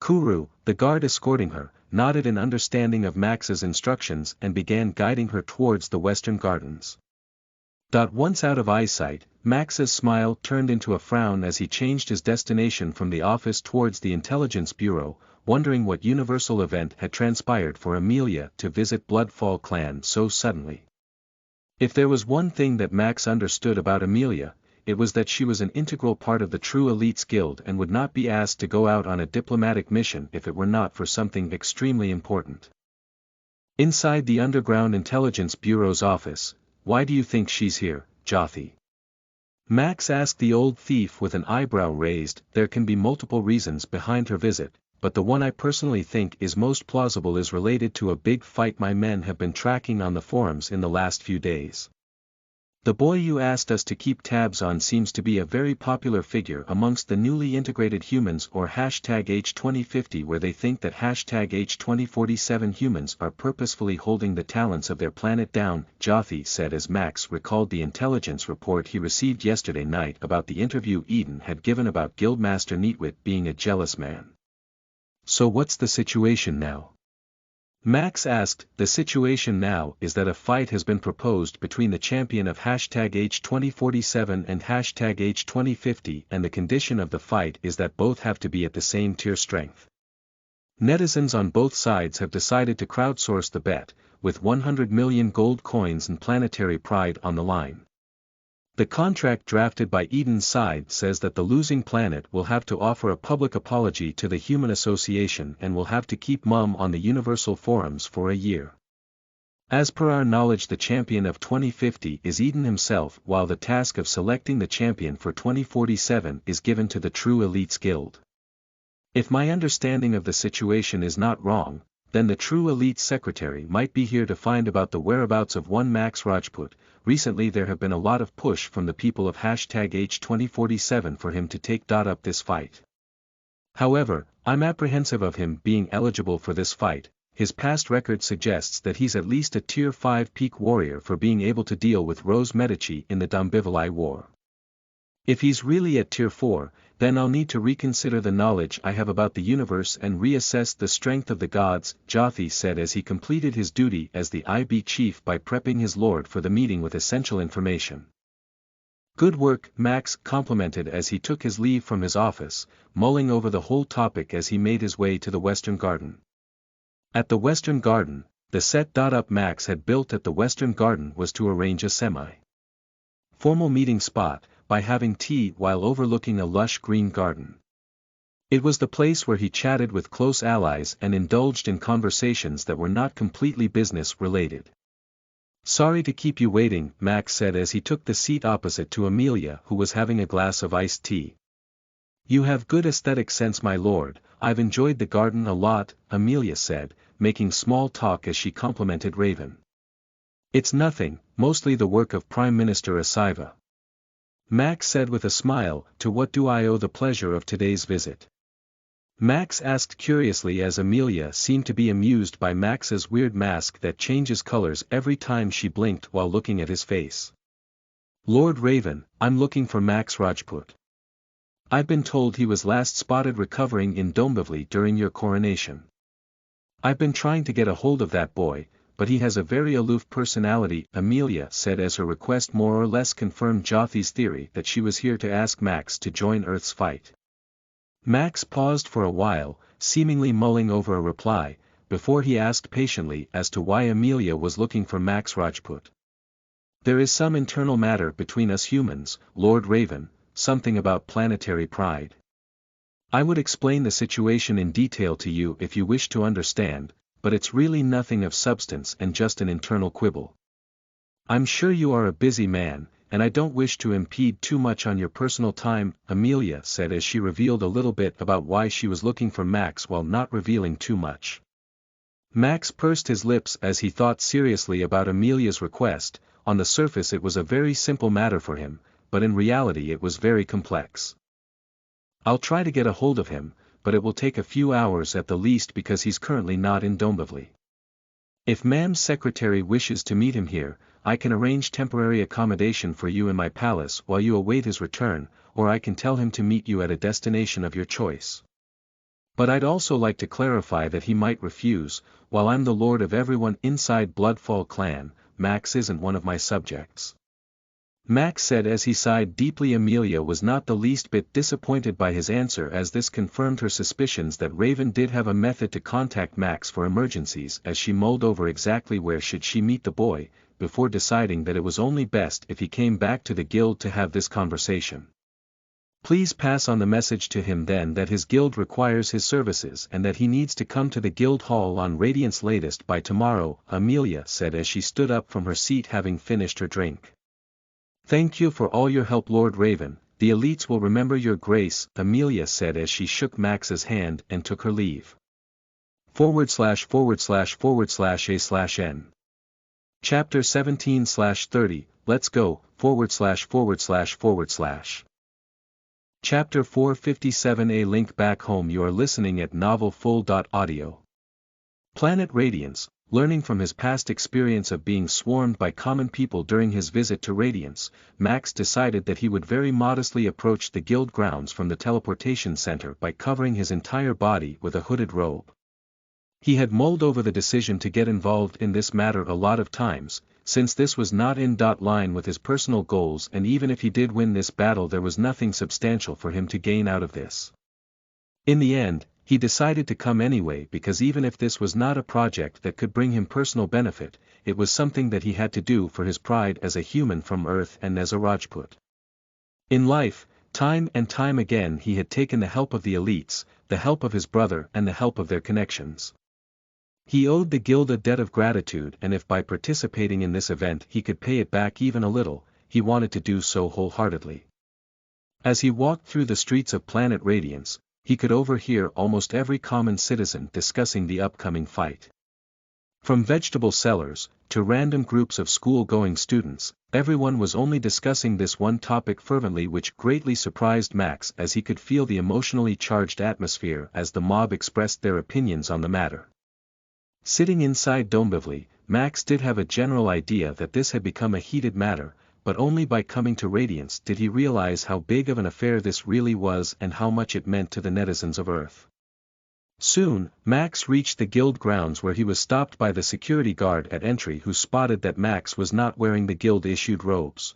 Kuru, the guard escorting her, nodded in understanding of Max's instructions and began guiding her towards the Western Gardens. Once out of eyesight, Max's smile turned into a frown as he changed his destination from the office towards the Intelligence Bureau, wondering what universal event had transpired for Amelia to visit Bloodfall clan so suddenly. If there was one thing that Max understood about Amelia, it was that she was an integral part of the True Elites Guild and would not be asked to go out on a diplomatic mission if it were not for something extremely important. Inside the Underground Intelligence Bureau's office, why do you think she's here, Jothi? Max asked the old thief with an eyebrow raised. There can be multiple reasons behind her visit, but the one I personally think is most plausible is related to a big fight my men have been tracking on the forums in the last few days. The boy you asked us to keep tabs on seems to be a very popular figure amongst the newly integrated humans, or #H2050, where they think that #H2047 humans are purposefully holding the talents of their planet down, Jothi said as Max recalled the intelligence report he received yesterday night about the interview Eden had given about Guildmaster Neatwit being a jealous man. So what's the situation now? Max asked. The situation now is that a fight has been proposed between the champion of #H2047 and #H2050, and the condition of the fight is that both have to be at the same tier strength. Netizens on both sides have decided to crowdsource the bet, with 100 million gold coins and planetary pride on the line. The contract drafted by Eden's side says that the losing planet will have to offer a public apology to the Human Association and will have to keep mum on the Universal Forums for a year. As per our knowledge, the champion of 2050 is Eden himself, while the task of selecting the champion for 2047 is given to the True Elites Guild. If my understanding of the situation is not wrong, then the True Elite Secretary might be here to find about the whereabouts of one Max Rajput. Recently there have been a lot of push from the people of #H2047 for him to take up this fight. However, I'm apprehensive of him being eligible for this fight. His past record suggests that he's at least a tier 5 peak warrior for being able to deal with Rose Medici in the Dombivli War. If he's really at tier 4, then I'll need to reconsider the knowledge I have about the universe and reassess the strength of the gods, Jothi said as he completed his duty as the IB chief by prepping his lord for the meeting with essential information. Good work, Max complimented as he took his leave from his office, mulling over the whole topic as he made his way to the Western Garden. At the Western Garden, the set-up Max had built at the Western Garden was to arrange a semi-formal meeting spot, by having tea while overlooking a lush green garden. It was the place where he chatted with close allies and indulged in conversations that were not completely business-related. Sorry to keep you waiting, Max said as he took the seat opposite to Amelia who was having a glass of iced tea. You have good aesthetic sense, my lord. I've enjoyed the garden a lot, Amelia said, making small talk as she complimented Raven. It's nothing, mostly the work of Prime Minister Asiva. Max said with a smile, to what do I owe the pleasure of today's visit? Max asked curiously as Amelia seemed to be amused by Max's weird mask that changes colors every time she blinked while looking at his face. Lord Raven, I'm looking for Max Rajput. I've been told he was last spotted recovering in Dombivli during your coronation. I've been trying to get a hold of that boy, but he has a very aloof personality, Amelia said as her request more or less confirmed Jothi's theory that she was here to ask Max to join Earth's fight. Max paused for a while, seemingly mulling over a reply, before he asked patiently as to why Amelia was looking for Max Rajput. There is some internal matter between us humans, Lord Raven, something about planetary pride. I would explain the situation in detail to you if you wish to understand, but it's really nothing of substance and just an internal quibble. I'm sure you are a busy man, and I don't wish to impede too much on your personal time, Amelia said as she revealed a little bit about why she was looking for Max while not revealing too much. Max pursed his lips as he thought seriously about Amelia's request. On the surface it was a very simple matter for him, but in reality it was very complex. I'll try to get a hold of him, but it will take a few hours at the least because he's currently not in Dombivli. If Ma'am's secretary wishes to meet him here, I can arrange temporary accommodation for you in my palace while you await his return, or I can tell him to meet you at a destination of your choice. But I'd also like to clarify that he might refuse. While I'm the lord of everyone inside Bloodfall clan, Max isn't one of my subjects. Max said as he sighed deeply. Amelia was not the least bit disappointed by his answer as this confirmed her suspicions that Raven did have a method to contact Max for emergencies as she mulled over exactly where should she meet the boy, before deciding that it was only best if he came back to the guild to have this conversation. Please pass on the message to him then that his guild requires his services and that he needs to come to the guild hall on Radiant's latest by tomorrow, Amelia said as she stood up from her seat having finished her drink. Thank you for all your help, Lord Raven. The elites will remember your grace, Amelia said as she shook Max's hand and took her leave. /////A/N Chapter 17/30, Let's Go, // Chapter 457 A link back home. You are listening at novelfull.audio. Planet Radiance. Learning from his past experience of being swarmed by common people during his visit to Radiance, Max decided that he would very modestly approach the guild grounds from the teleportation center by covering his entire body with a hooded robe. He had mulled over the decision to get involved in this matter a lot of times, since this was not in line with his personal goals, and even if he did win this battle there was nothing substantial for him to gain out of this. In the end, He decided to come anyway because even if this was not a project that could bring him personal benefit, it was something that he had to do for his pride as a human from Earth and as a Rajput. In life, time and time again he had taken the help of the elites, the help of his brother and the help of their connections. He owed the guild a debt of gratitude, and if by participating in this event he could pay it back even a little, he wanted to do so wholeheartedly. As he walked through the streets of Planet Radiance, he could overhear almost every common citizen discussing the upcoming fight. From vegetable sellers, to random groups of school-going students, everyone was only discussing this one topic fervently, which greatly surprised Max as he could feel the emotionally charged atmosphere as the mob expressed their opinions on the matter. Sitting inside Dombivli, Max did have a general idea that this had become a heated matter, but only by coming to Radiance did he realize how big of an affair this really was and how much it meant to the netizens of Earth. Soon, Max reached the guild grounds where he was stopped by the security guard at entry, who spotted that Max was not wearing the guild-issued robes.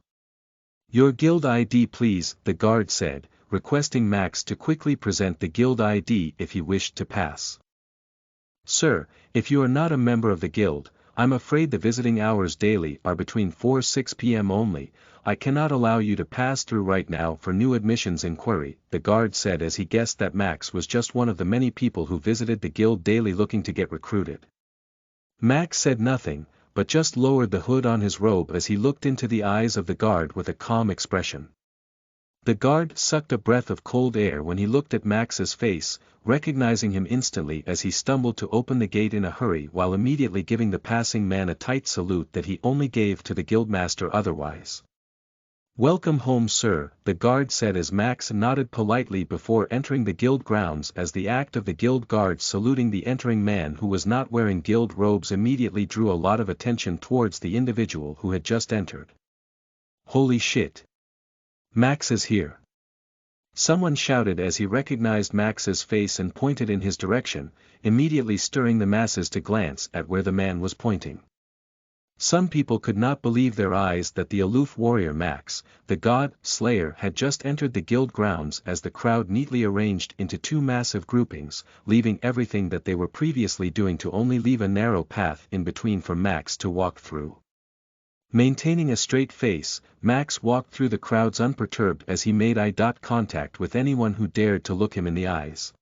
"Your guild ID please," the guard said, requesting Max to quickly present the guild ID if he wished to pass. "Sir, if you are not a member of the guild, I'm afraid the visiting hours daily are between 4-6 p.m. only. I cannot allow you to pass through right now for new admissions inquiry," the guard said as he guessed that Max was just one of the many people who visited the guild daily looking to get recruited. Max said nothing, but just lowered the hood on his robe as he looked into the eyes of the guard with a calm expression. The guard sucked a breath of cold air when he looked at Max's face, recognizing him instantly as he stumbled to open the gate in a hurry while immediately giving the passing man a tight salute that he only gave to the guildmaster otherwise. "Welcome home, sir," the guard said as Max nodded politely before entering the guild grounds, as the act of the guild guards saluting the entering man who was not wearing guild robes immediately drew a lot of attention towards the individual who had just entered. "Holy shit! Max is here!" Someone shouted as he recognized Max's face and pointed in his direction, immediately stirring the masses to glance at where the man was pointing. Some people could not believe their eyes that the aloof warrior Max, the god slayer, had just entered the guild grounds as the crowd neatly arranged into two massive groupings, leaving everything that they were previously doing to only leave a narrow path in between for Max to walk through. Maintaining a straight face, Max walked through the crowds unperturbed as he made eye contact with anyone who dared to look him in the eyes.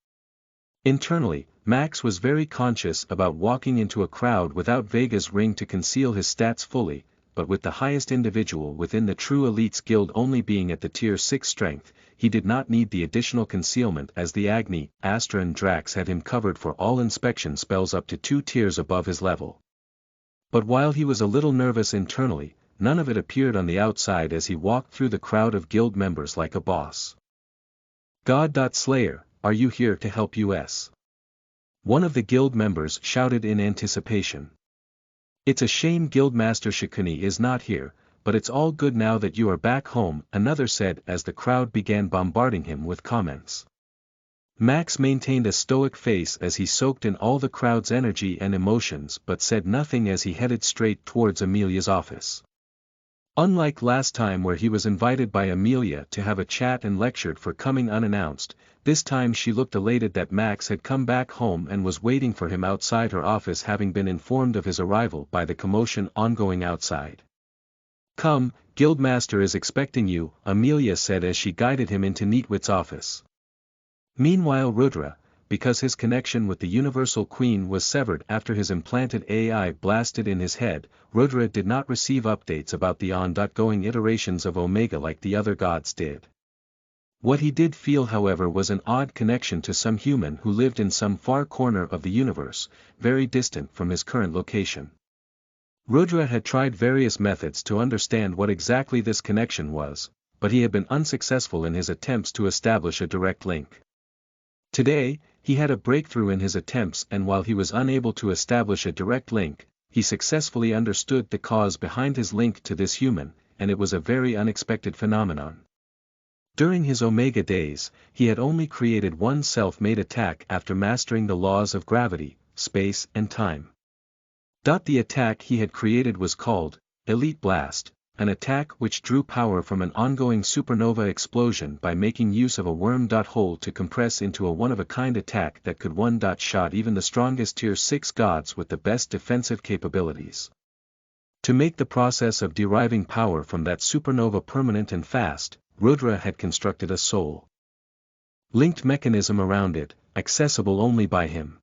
Internally, Max was very conscious about walking into a crowd without Vega's ring to conceal his stats fully, but with the highest individual within the True Elites Guild only being at the Tier 6 strength, he did not need the additional concealment as the Agni, Astra and Drax had him covered for all inspection spells up to 2 tiers above his level. But while he was a little nervous internally, none of it appeared on the outside as he walked through the crowd of guild members like a boss. "God.Slayer, are you here to help us?" one of the guild members shouted in anticipation. "It's a shame Guildmaster Shikuni is not here, but it's all good now that you are back home," another said as the crowd began bombarding him with comments. Max maintained a stoic face as he soaked in all the crowd's energy and emotions but said nothing as he headed straight towards Amelia's office. Unlike last time where he was invited by Amelia to have a chat and lectured for coming unannounced, this time she looked elated that Max had come back home and was waiting for him outside her office, having been informed of his arrival by the commotion ongoing outside. "Come, Guildmaster is expecting you," Amelia said as she guided him into Neatwit's office. Meanwhile Rudra, because his connection with the Universal Queen was severed after his implanted AI blasted in his head, Rudra did not receive updates about the ongoing iterations of Omega like the other gods did. What he did feel, however, was an odd connection to some human who lived in some far corner of the universe, very distant from his current location. Rudra had tried various methods to understand what exactly this connection was, but he had been unsuccessful in his attempts to establish a direct link. Today, he had a breakthrough in his attempts, and while he was unable to establish a direct link, he successfully understood the cause behind his link to this human, and it was a very unexpected phenomenon. During his Omega days, he had only created one self-made attack after mastering the laws of gravity, space and time. The attack he had created was called Elite Blast, an attack which drew power from an ongoing supernova explosion by making use of a worm-hole to compress into a one-of-a-kind attack that could one-shot even the strongest Tier 6 gods with the best defensive capabilities. To make the process of deriving power from that supernova permanent and fast, Rudra had constructed a soul-linked mechanism around it, accessible only by him.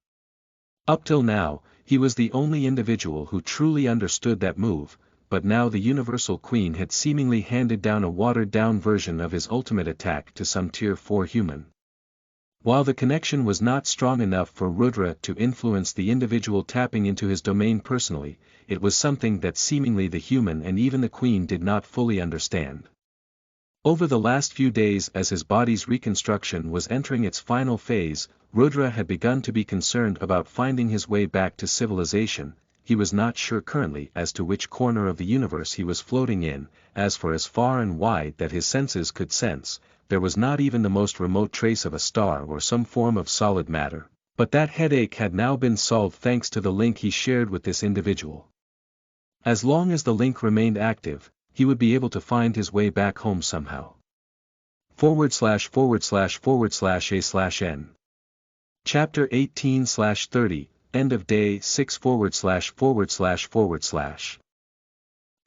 Up till now, he was the only individual who truly understood that move, but now the Universal Queen had seemingly handed down a watered-down version of his ultimate attack to some Tier 4 human. While the connection was not strong enough for Rudra to influence the individual tapping into his domain personally, it was something that seemingly the human and even the Queen did not fully understand. Over the last few days, as his body's reconstruction was entering its final phase, Rudra had begun to be concerned about finding his way back to civilization. He was not sure currently as to which corner of the universe he was floating in, as for as far and wide that his senses could sense, there was not even the most remote trace of a star or some form of solid matter, but that headache had now been solved thanks to the link he shared with this individual. As long as the link remained active, he would be able to find his way back home somehow. //A/N. Chapter 18/30, End of Day 6 //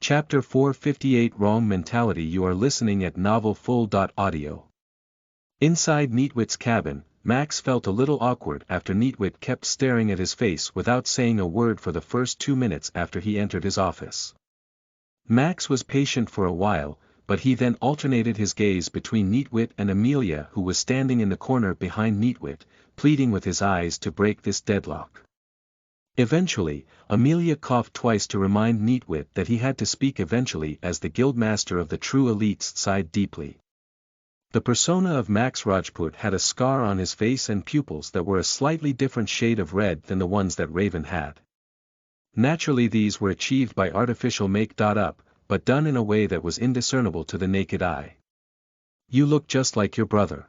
Chapter 458 Wrong Mentality. You are listening at novelfull.audio. Inside Neatwit's cabin, Max felt a little awkward after Neatwit kept staring at his face without saying a word for the first 2 minutes after he entered his office. Max was patient for a while, but he then alternated his gaze between Neatwit and Amelia, who was standing in the corner behind Neatwit, pleading with his eyes to break this deadlock. Eventually, Amelia coughed twice to remind Neatwit that he had to speak eventually, as the guildmaster of the true elites sighed deeply. The persona of Max Rajput had a scar on his face and pupils that were a slightly different shade of red than the ones that Raven had. Naturally, these were achieved by artificial make-up, but done in a way that was indiscernible to the naked eye. You look just like your brother.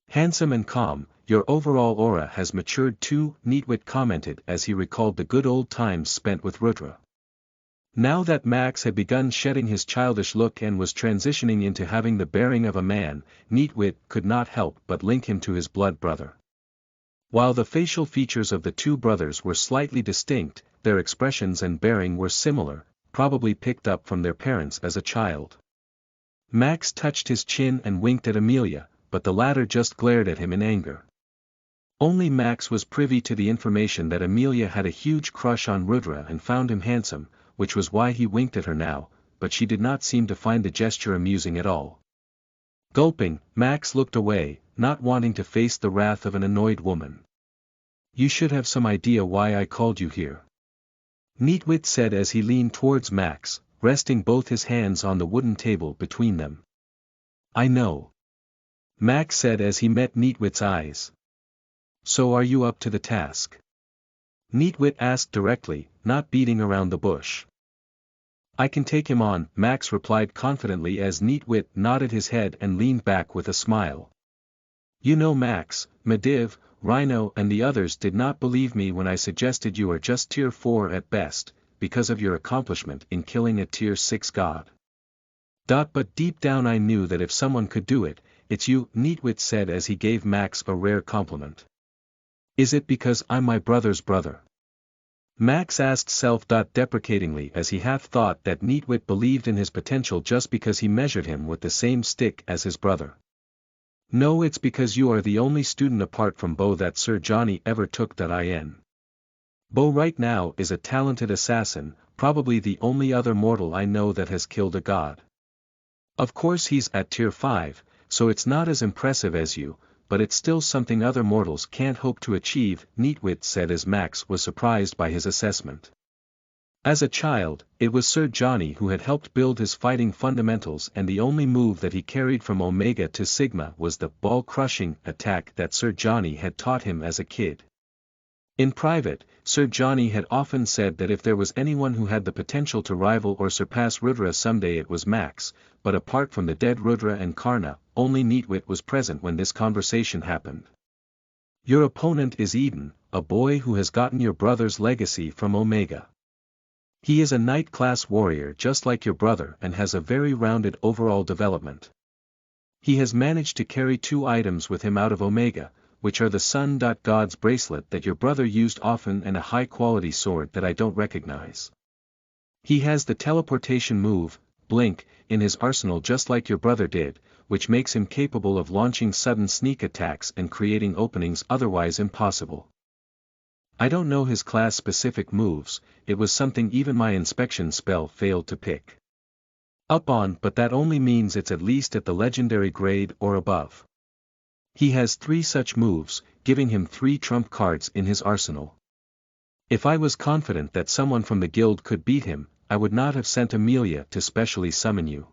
Handsome and calm, your overall aura has matured too, Neatwit commented as he recalled the good old times spent with Rudra. Now that Max had begun shedding his childish look and was transitioning into having the bearing of a man, Neatwit could not help but link him to his blood brother. While the facial features of the two brothers were slightly distinct, their expressions and bearing were similar, probably picked up from their parents as a child. Max touched his chin and winked at Amelia, but the latter just glared at him in anger. Only Max was privy to the information that Amelia had a huge crush on Rudra and found him handsome, which was why he winked at her now, but she did not seem to find the gesture amusing at all. Gulping, Max looked away, not wanting to face the wrath of an annoyed woman. You should have some idea why I called you here. Neatwit said as he leaned towards Max, resting both his hands on the wooden table between them. I know. Max said as he met Neatwit's eyes. So are you up to the task? Neatwit asked directly, not beating around the bush. I can take him on, Max replied confidently as Neatwit nodded his head and leaned back with a smile. You know Max, Mediv, Rhino and the others did not believe me when I suggested you are just Tier 4 at best, because of your accomplishment in killing a Tier 6 god. But deep down I knew that if someone could do it, it's you, Neatwit said as he gave Max a rare compliment. Is it because I'm my brother's brother? Max asked self-deprecatingly as he half thought that Neatwit believed in his potential just because he measured him with the same stick as his brother. No, it's because you are the only student apart from Bo that Sir Johnny ever took. In. Bo right now is a talented assassin, probably the only other mortal I know that has killed a god. Of course he's at Tier 5, so it's not as impressive as you, but it's still something other mortals can't hope to achieve, Neatwit said as Max was surprised by his assessment. As a child, it was Sir Johnny who had helped build his fighting fundamentals, and the only move that he carried from Omega to Sigma was the ball-crushing attack that Sir Johnny had taught him as a kid. In private, Sir Johnny had often said that if there was anyone who had the potential to rival or surpass Rudra someday it was Max, but apart from the dead Rudra and Karna, only Neatwit was present when this conversation happened. Your opponent is Eden, a boy who has gotten your brother's legacy from Omega. He is a knight class warrior just like your brother and has a very rounded overall development. He has managed to carry 2 items with him out of Omega, which are the Sun God's bracelet that your brother used often and a high-quality sword that I don't recognize. He has the teleportation move, Blink, in his arsenal just like your brother did, which makes him capable of launching sudden sneak attacks and creating openings otherwise impossible. I don't know his class-specific moves, it was something even my inspection spell failed to pick up on, but that only means it's at least at the legendary grade or above. He has 3 such moves, giving him 3 trump cards in his arsenal. If I was confident that someone from the guild could beat him, I would not have sent Amelia to specially summon you.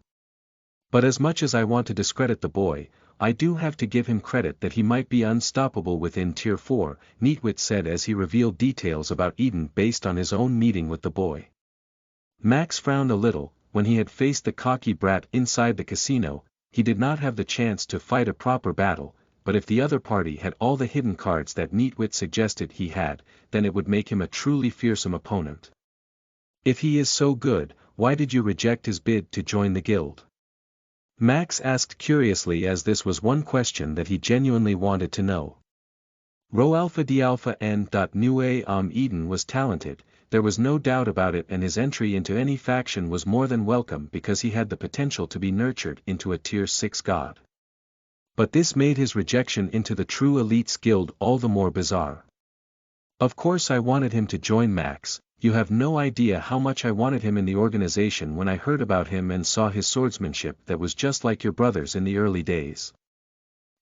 But as much as I want to discredit the boy, I do have to give him credit that he might be unstoppable within Tier 4, Neatwit said as he revealed details about Eden based on his own meeting with the boy. Max frowned a little. When he had faced the cocky brat inside the casino, he did not have the chance to fight a proper battle, but if the other party had all the hidden cards that Neatwit suggested he had, then it would make him a truly fearsome opponent. If he is so good, why did you reject his bid to join the guild? Max asked curiously as this was one question that he genuinely wanted to know. Rho Alpha D Alpha N. Eden was talented, there was no doubt about it, and his entry into any faction was more than welcome because he had the potential to be nurtured into a Tier 6 god. But this made his rejection into the true elites guild all the more bizarre. Of course I wanted him to join Max, you have no idea how much I wanted him in the organization when I heard about him and saw his swordsmanship that was just like your brother's in the early days.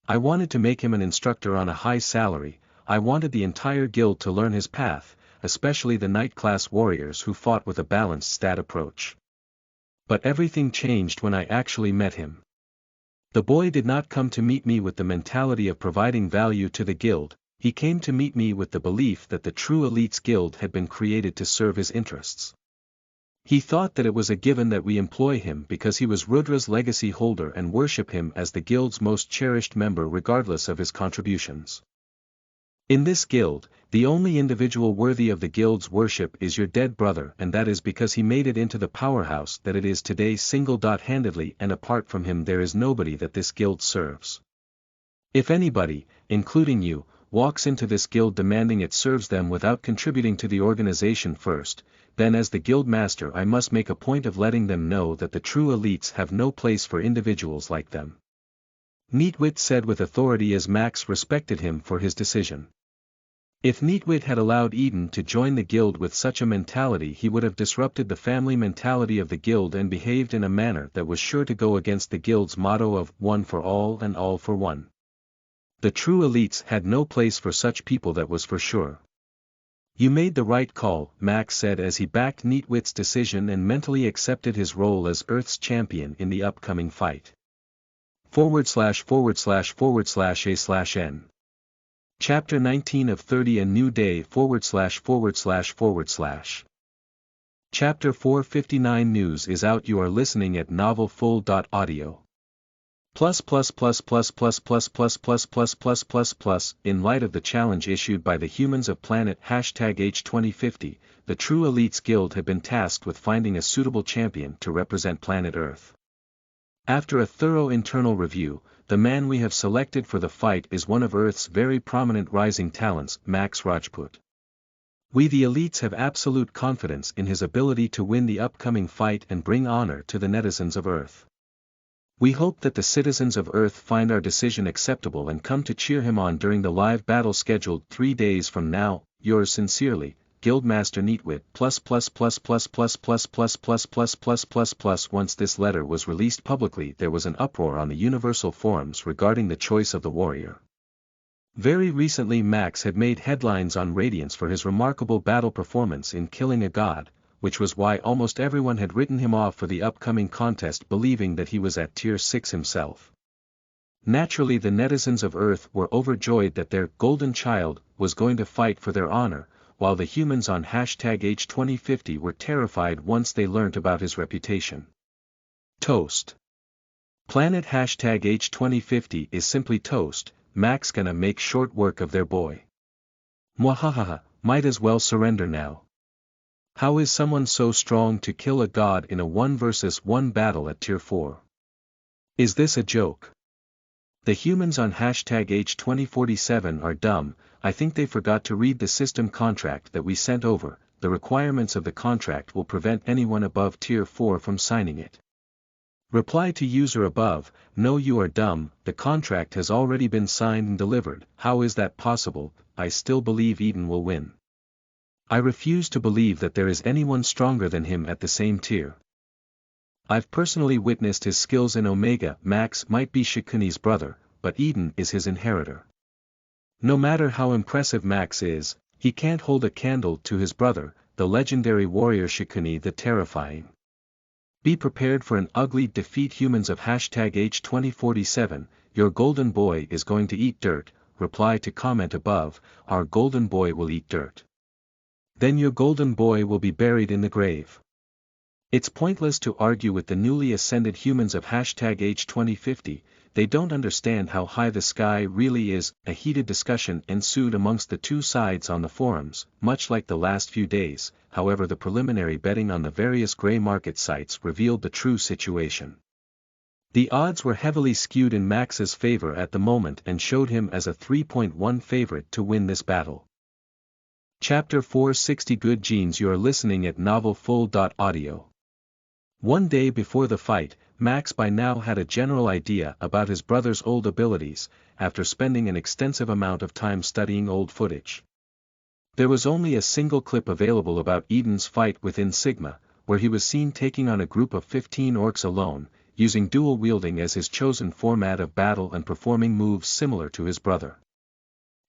I wanted to make him an instructor on a high salary, I wanted the entire guild to learn his path, especially the knight-class warriors who fought with a balanced stat approach. But everything changed when I actually met him. The boy did not come to meet me with the mentality of providing value to the guild, he came to meet me with the belief that the true elites guild had been created to serve his interests. He thought that it was a given that we employ him because he was Rudra's legacy holder and worship him as the guild's most cherished member regardless of his contributions. In this guild, the only individual worthy of the guild's worship is your dead brother, and that is because he made it into the powerhouse that it is today single-handedly, and apart from him there is nobody that this guild serves. If anybody, including you, walks into this guild demanding it serves them without contributing to the organization first, then as the guild master I must make a point of letting them know that the true elites have no place for individuals like them. Neatwit said with authority as Max respected him for his decision. If Neatwit had allowed Eden to join the guild with such a mentality, he would have disrupted the family mentality of the guild and behaved in a manner that was sure to go against the guild's motto of one for all and all for one. The true elites had no place for such people, that was for sure. You made the right call, Max said as he backed Neatwit's decision and mentally accepted his role as Earth's champion in the upcoming fight. //////A/N Chapter 19 of 30 A New Day // Chapter 459 News is out. You are listening at novelfull.audio. In light of the challenge issued by the humans of planet #H2050, the True Elites Guild had been tasked with finding a suitable champion to represent planet Earth. After a thorough internal review, the man we have selected for the fight is one of Earth's very prominent rising talents, Max Rajput. We the elites have absolute confidence in his ability to win the upcoming fight and bring honor to the netizens of Earth. We hope that the citizens of Earth find our decision acceptable and come to cheer him on during the live battle scheduled 3 days from now. Yours sincerely, Guildmaster Neatwit. Once this letter was released publicly, there was an uproar on the universal forums regarding the choice of the warrior. Very recently Max had made headlines on Radiance for his remarkable battle performance in killing a god, which was why almost everyone had written him off for the upcoming contest, believing that he was at Tier 6 himself. Naturally the netizens of Earth were overjoyed that their golden child was going to fight for their honor, while the humans on #H2050 were terrified once they learnt about his reputation. Toast. Planet #H2050 is simply toast. Max gonna make short work of their boy. Mwahaha, might as well surrender now. How is someone so strong to kill a god in a 1 versus 1 battle at tier 4? Is this a joke? The humans on #H2047 are dumb. I think they forgot to read the system contract that we sent over. The requirements of the contract will prevent anyone above tier 4 from signing it. Reply to user above, no, you are dumb, the contract has already been signed and delivered. How is that possible? I still believe Eden will win. I refuse to believe that there is anyone stronger than him at the same tier. I've personally witnessed his skills in Omega. Max might be Shikune's brother, but Eden is his inheritor. No matter how impressive Max is, he can't hold a candle to his brother, the legendary warrior Shikune the Terrifying. Be prepared for an ugly defeat. Humans of #H2047, your golden boy is going to eat dirt. Reply to comment above, our golden boy will eat dirt. Then your golden boy will be buried in the grave. It's pointless to argue with the newly ascended humans of #H2050, they don't understand how high the sky really is. A heated discussion ensued amongst the two sides on the forums, much like the last few days. However, the preliminary betting on the various grey market sites revealed the true situation. The odds were heavily skewed in Max's favor at the moment and showed him as a 3.1 favorite to win this battle. Chapter 460 Good Genes. You are listening at novelfull.audio. One day before the fight, Max by now had a general idea about his brother's old abilities, after spending an extensive amount of time studying old footage. There was only a single clip available about Eden's fight within Sigma, where he was seen taking on a group of 15 orcs alone, using dual wielding as his chosen format of battle and performing moves similar to his brother.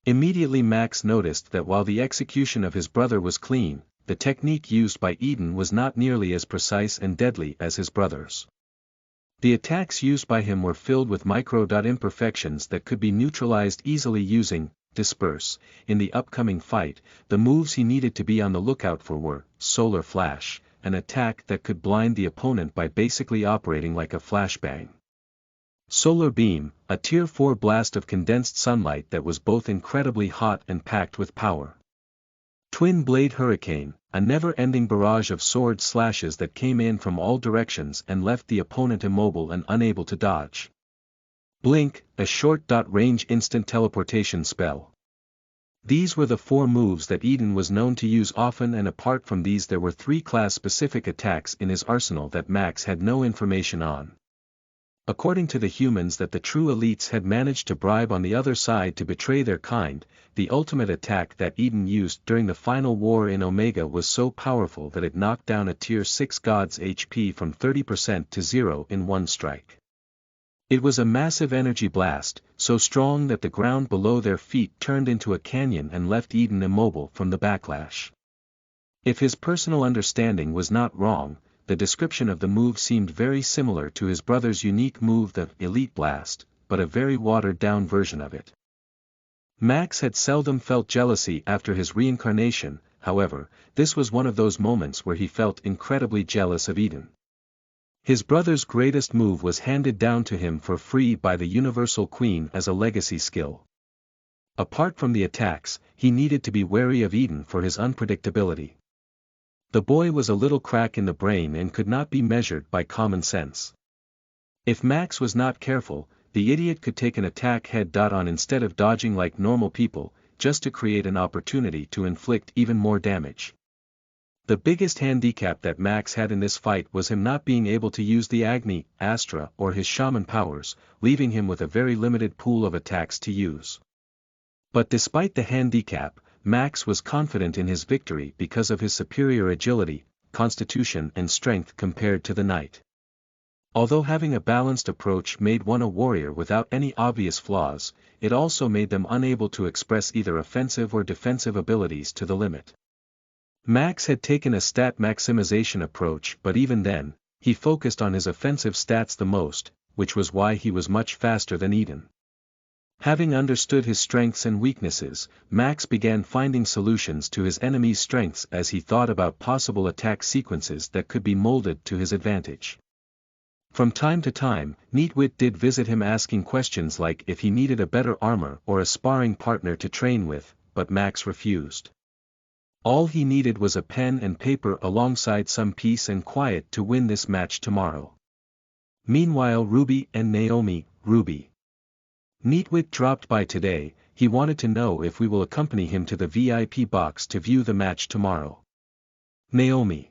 Immediately Max noticed that while the execution of his brother was clean, the technique used by Eden was not nearly as precise and deadly as his brother's. The attacks used by him were filled with micro-imperfections that could be neutralized easily using Disperse. In the upcoming fight, the moves he needed to be on the lookout for were Solar Flash, an attack that could blind the opponent by basically operating like a flashbang. Solar Beam, a tier 4 blast of condensed sunlight that was both incredibly hot and packed with power. Twin Blade Hurricane, a never-ending barrage of sword slashes that came in from all directions and left the opponent immobile and unable to dodge. Blink, a short-range instant teleportation spell. These were the 4 moves that Eden was known to use often, and apart from these there were 3 class-specific attacks in his arsenal that Max had no information on. According to the humans that the true elites had managed to bribe on the other side to betray their kind, the ultimate attack that Eden used during the final war in Omega was so powerful that it knocked down a tier 6 god's HP from 30% to 0 in one strike. It was a massive energy blast, so strong that the ground below their feet turned into a canyon and left Eden immobile from the backlash. If his personal understanding was not wrong, the description of the move seemed very similar to his brother's unique move, the Elite Blast, but a very watered-down version of it. Max had seldom felt jealousy after his reincarnation, however, this was one of those moments where he felt incredibly jealous of Eden. His brother's greatest move was handed down to him for free by the Universal Queen as a legacy skill. Apart from the attacks, he needed to be wary of Eden for his unpredictability. The boy was a little crack in the brain and could not be measured by common sense. If Max was not careful, the idiot could take an attack head-on instead of dodging like normal people, just to create an opportunity to inflict even more damage. The biggest handicap that Max had in this fight was him not being able to use the Agni, Astra or his shaman powers, leaving him with a very limited pool of attacks to use. But despite the handicap, Max was confident in his victory because of his superior agility, constitution and strength compared to the knight. Although having a balanced approach made one a warrior without any obvious flaws, it also made them unable to express either offensive or defensive abilities to the limit. Max had taken a stat maximization approach, but even then, he focused on his offensive stats the most, which was why he was much faster than Eden. Having understood his strengths and weaknesses, Max began finding solutions to his enemy's strengths as he thought about possible attack sequences that could be molded to his advantage. From time to time, Neatwit did visit him asking questions like if he needed a better armor or a sparring partner to train with, but Max refused. All he needed was a pen and paper alongside some peace and quiet to win this match tomorrow. Meanwhile, Ruby and Naomi. Ruby. Neatwit dropped by today. He wanted to know if we will accompany him to the VIP box to view the match tomorrow. Naomi.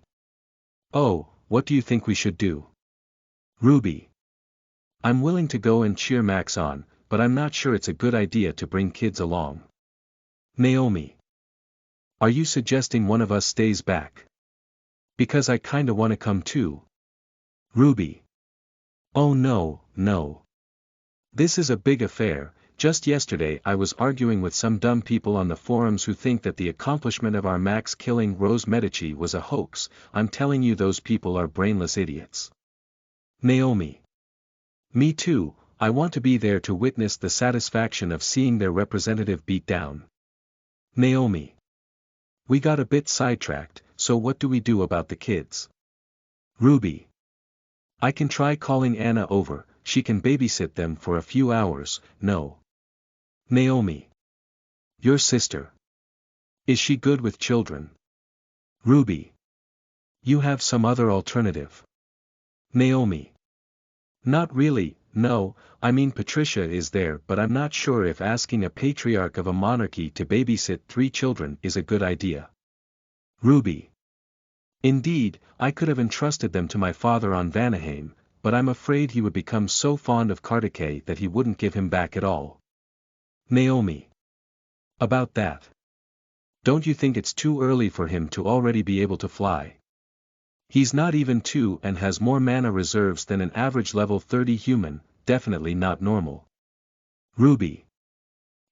Oh, what do you think we should do? Ruby. I'm willing to go and cheer Max on, but I'm not sure it's a good idea to bring kids along. Naomi. Are you suggesting one of us stays back? Because I kinda wanna come too. Ruby. Oh no, no. This is a big affair. Just yesterday I was arguing with some dumb people on the forums who think that the accomplishment of our Max killing Rose Medici was a hoax. I'm telling you, those people are brainless idiots. Naomi. Me too. I want to be there to witness the satisfaction of seeing their representative beat down. Naomi. We got a bit sidetracked, so what do we do about the kids? Ruby. I can try calling Anna over, she can babysit them for a few hours. No. Naomi. Your sister. Is she good with children? Ruby. You have some other alternative? Naomi. Not really, no. I mean, Patricia is there, but I'm not sure if asking a patriarch of a monarchy to babysit 3 children is a good idea. Ruby. Indeed, I could have entrusted them to my father on Vanaheim, but I'm afraid he would become so fond of Kartike that he wouldn't give him back at all. Naomi. About that. Don't you think it's too early for him to already be able to fly? He's not even 2 and has more mana reserves than an average level 30 human, definitely not normal. Ruby.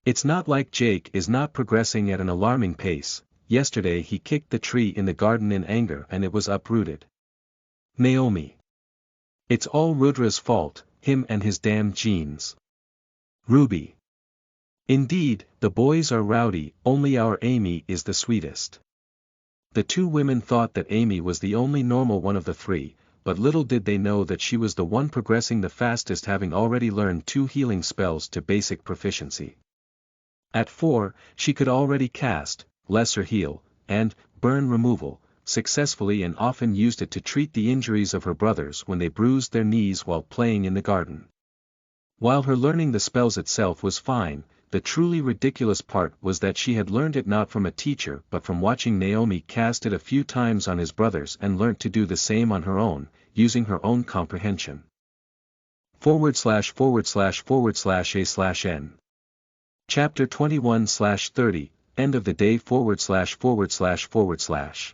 It's not like Jake is not progressing at an alarming pace. Yesterday he kicked the tree in the garden in anger and it was uprooted. Naomi. It's all Rudra's fault, him and his damned genes. Ruby. Indeed, the boys are rowdy, only our Amy is the sweetest. The 2 women thought that Amy was the only normal one of the 3, but little did they know that she was the one progressing the fastest, having already learned 2 healing spells to basic proficiency. At 4, she could already cast Lesser Heal and Burn Removal successfully, and often used it to treat the injuries of her brothers when they bruised their knees while playing in the garden. While her learning the spells itself was fine, the truly ridiculous part was that she had learned it not from a teacher but from watching Naomi cast it a few times on his brothers, and learnt to do the same on her own, using her own comprehension. /////A/N. Chapter 21/30, End of the day //